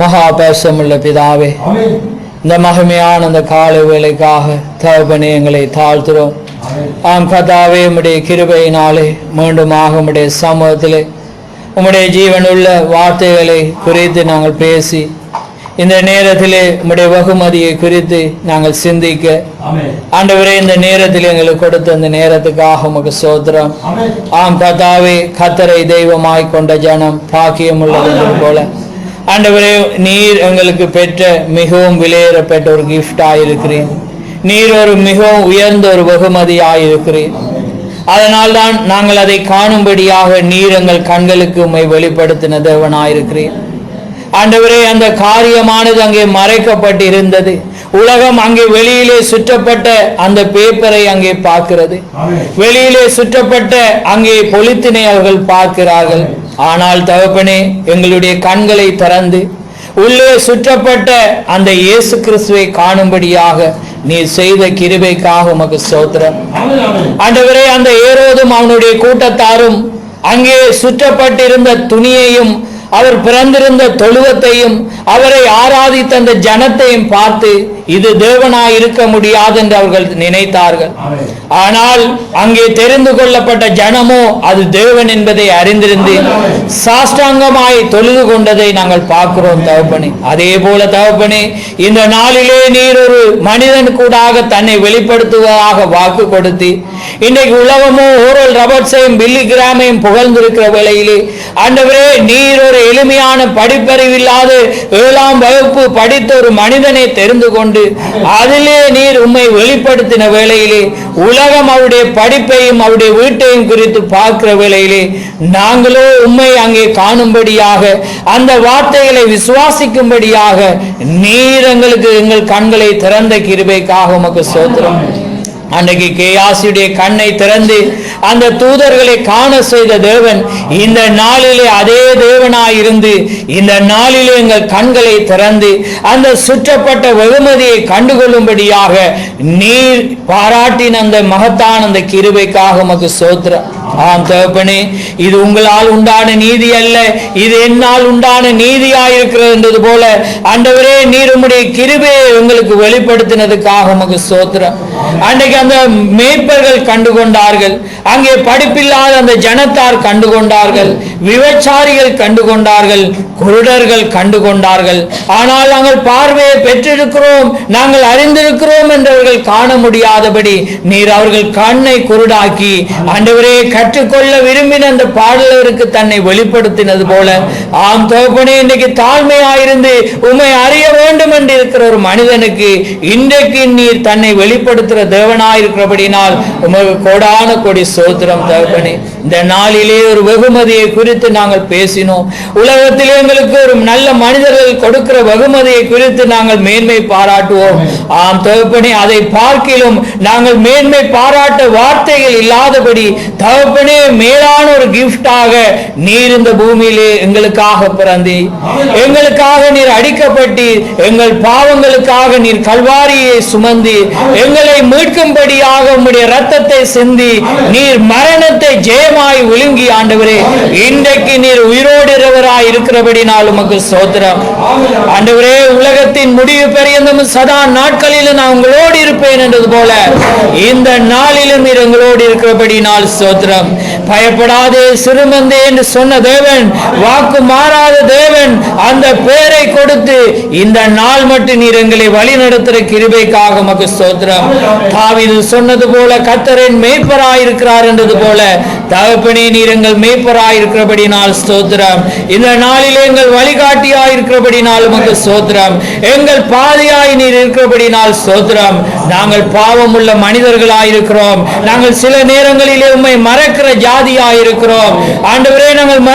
மகா பேசமுள்ள பிதாவே, இந்த மகிமையான அந்த காலை வேளைக்காக தகப்பனே எங்களை தாழ்த்துறோம். ஆம் கர்த்தாவே, உம்முடைய கிருபையினாலே மீண்டுமாக உம்முடைய சமூகத்திலே உம்முடைய ஜீவனுள்ள வார்த்தைகளை குறித்து நாங்கள் பேசி இந்த நேரத்திலே உம்முடைய வெகுமதியை குறித்து நாங்கள் சிந்திக்க ஆண்டவரே இந்த நேரத்தில் எங்களுக்கு கொடுத்த அந்த நேரத்துக்காக உமக்கு ஸ்தோத்திரம். ஆம் கர்த்தாவே, கர்த்தரை தெய்வமாய் கொண்ட ஜனம் பாக்கியம் உள்ளது போல ஆண்டவரே நீர் எங்களுக்கு பெற்ற மிகவும் விலையேறப்பட்ட ஒரு கிஃப்டாயிருக்கிறீர். நீர் ஒரு மிகவும் உயர்ந்த ஒரு வெகுமதியாயிருக்கிறீர். அதனால்தான் நாங்கள் அதை காணும்படியாக நீர் எங்கள் கண்களுக்கு உம்மை வெளிப்படுத்தின தேவனாயிருக்கிறீர். ஆண்டவரே அந்த காரியமானது அங்கே மறைக்கப்பட்டிருந்தது. உலகம் அங்கே வெளியிலே சுற்றப்பட்ட அந்த பேப்பரை அங்கே பார்க்கிறது, வெளியிலே சுற்றப்பட்ட அங்கே பொலித்தினை அவர்கள் பார்க்கிறார்கள். ஆனால் தகப்பனே, எங்களுடைய கண்களை திறந்து உள்ளே சுற்றப்பட்ட அந்த இயேசு கிறிஸ்துவை காணும்படியாக நீ செய்த கிருபைக்காக உமக்கு ஸ்தோத்திரம். ஆண்டவரே, அந்த ஏரோதும் அவனுடைய கூட்டத்தாரும் அங்கே சுற்றப்பட்டிருந்த துணியையும் அவர் பிறந்திருந்த தொழுவத்தையும் அவரை ஆராதித்த அந்த ஜனத்தையும் பார்த்து இது தேவனாய் இருக்க முடியாது என்று அவர்கள் நினைத்தார்கள். ஆனால் அங்கே தெரிந்து கொள்ளப்பட்ட ஜனமோ அது தேவன் என்பதை அறிந்திருந்து சாஷ்டாங்கமாய் தொழுது கொண்டதை நாங்கள் பார்க்கிறோம் தகப்பனே. அதே போல தகப்பனே, இந்த நாளிலே நீர் ஒரு மனிதன் கூடாக தன்னை வெளிப்படுத்துவதாக வாக்கு கொடுத்து இன்றைக்கு உலகமோ ஓரல் ராபர்ட்ஸையும் பில்லி கிராமையும் புகழ்ந்திருக்கிற வேளையிலே ஆண்டவரே, நீர் ஒரு எளிமையான படிப்பறிவில்லாத 7ஆம் வகுப்பு படித்த ஒரு மனிதனை தெரிந்து கொண்டு அதிலே நீர் உம்மை வெளிப்படுத்தின வேளையிலே உலகம் அவருடைய படிப்பையும் அவருடைய வீட்டையும் குறித்து பார்க்கிற வேளையிலே நாங்களோ உம்மை அங்கே காணும்படியாக அந்த வார்த்தைகளை விசுவாசிக்கும்படியாக நீர் எங்களுக்கு எங்கள் கண்களை திறந்த கிருபைக்காக உமக்கு ஸ்தோத்திரம். அன்றைக்கு கேயாசியுடைய கண்ணை திறந்து அந்த தூதர்களை காண செய்த தேவன் இந்த நாளிலே அதே தேவனாயிருந்து இந்த நாளிலே எங்கள் கண்களை திறந்து அந்த சுற்றப்பட்ட வெகுமதியை கண்டுகொள்ளும்படியாக நீர் பாராட்டின அந்த மகத்தான அந்த கிருபைக்காக உமக்கு ஸ்தோத்திரம். ஆம் தகப்பனே, இது உங்களால் உண்டான நீதி அல்ல, இது என்னால் உண்டான நீதியாயிருக்கிறது என்றது போல ஆண்டவரே, நீர் உம்முடைய கிருபையை எங்களுக்கு வெளிப்படுத்தினதுக்காக உமக்கு ஸ்தோத்திரம். அன்றைக்கு அந்த மேய்ப்பர்கள் கண்டுகொண்டார்கள், அங்கே படிப்பில்லாத அந்த ஜனத்தார் கண்டுகொண்டார்கள், விபச்சாரிகள் கண்டுகொண்டார்கள், குருடர்கள் கண்டுகொண்டார்கள். ஆனால் நாங்கள் பார்வையை பெற்றிருக்கிறோம், நாங்கள் அறிந்திருக்கிறோம் என்றவர்கள் காண முடியாதபடி நீர் அவர்கள் கண்ணை குருடாக்கி ஆண்டவரே கற்றுக்கொள்ள விரும்பின அந்த பாடலருக்கு தன்னை வெளிப்படுத்தினது போல, ஆம் தகப்பனே, இன்றைக்கு தாழ்மையாயிருந்து உம்மை அறிய வேண்டும் என்று இருக்கிற ஒரு மனிதனுக்கு இன்றைக்கு நீர் தன்னை வெளிப்படுத்துகிற தேவனாயிருக்கிறபடினால் உமக்கு கோடான கோடி ஸ்தோத்திரம் தகப்பனே. இந்த நாளிலே ஒரு வெகுமதியை குறித்து நாங்கள் பேசினோம். உலகத்திலே எங்களுக்கு ஒரு நல்ல மனிதர்கள் கொடுக்கிற வெகுமதியை குறித்து நாங்கள் மேன்மை பாராட்டுவோம். ஆம் தகப்பனே, அதை பார்க்கிலும் நாங்கள் மேன்மை பாராட்ட வார்த்தைகள் இல்லாதபடி தகப்பனே, மேலான ஒரு கிஃப்டாக நீர் இந்த பூமியிலே எங்களுக்காக பிறந்தி, எங்களுக்காக நீர் அடிக்கப்பட்டு, எங்கள் பாவங்களுக்காக நீர் கல்வாரியை சுமந்தி, எங்களை மீட்கும்படியாக உம்முடைய இரத்தத்தை சிந்தி, நீர் மரணத்தை ஜெயமாய் விழுங்கி ஆண்டவரே இன்றைக்கு நீர் உயிரோடுகிறவராய் இருக்கிறபடினால் உமக்கு ஸ்தோத்திரம். ஆண்டவரே, உலகத்தின் முடிவு பெரியந்தும் சதா நாட்களில் நான் உங்களோடு இருப்பேன் என்றது போல இந்த நாளிலும் நீர் எங்களோடு இருக்கிறபடினால் ஸ்தோத்திரம். பயப்படாதே சிறுமந்தே என்று சொன்ன தேவன், வாக்கு மாறாத தேவன், அந்த பெயரை கொடுத்து இந்த நாள் மட்டும் நீர் எங்களை வழி நடத்துகிற கிருபைக்காக உமக்கு ஸ்தோத்திரம். தாவீது சொன்னது போல கர்த்தரின் மேய்ப்பராயிருக்கிறார் என்றது போல தகப்பனே, நீர் எங்கள் மேய்ப்பராயிருக்கிறபடினால் ஸ்தோத்திரம். இந்த நாளிலே எங்கள் வழிகாட்டியாயிருக்கிறபடினால் உமக்கு ஸ்தோத்திரம். எங்கள் பாதையாய் நீர் இருக்கிறபடினால் ஸ்தோத்திரம். நாங்கள் பாவம் உள்ள மனிதர்களாயிருக்கிறோம், நாங்கள் சில நேரங்களிலே உம்மை மறக்கிற ஜாதியாயிருக்கிறோம் ஆண்டவரே. நாங்கள்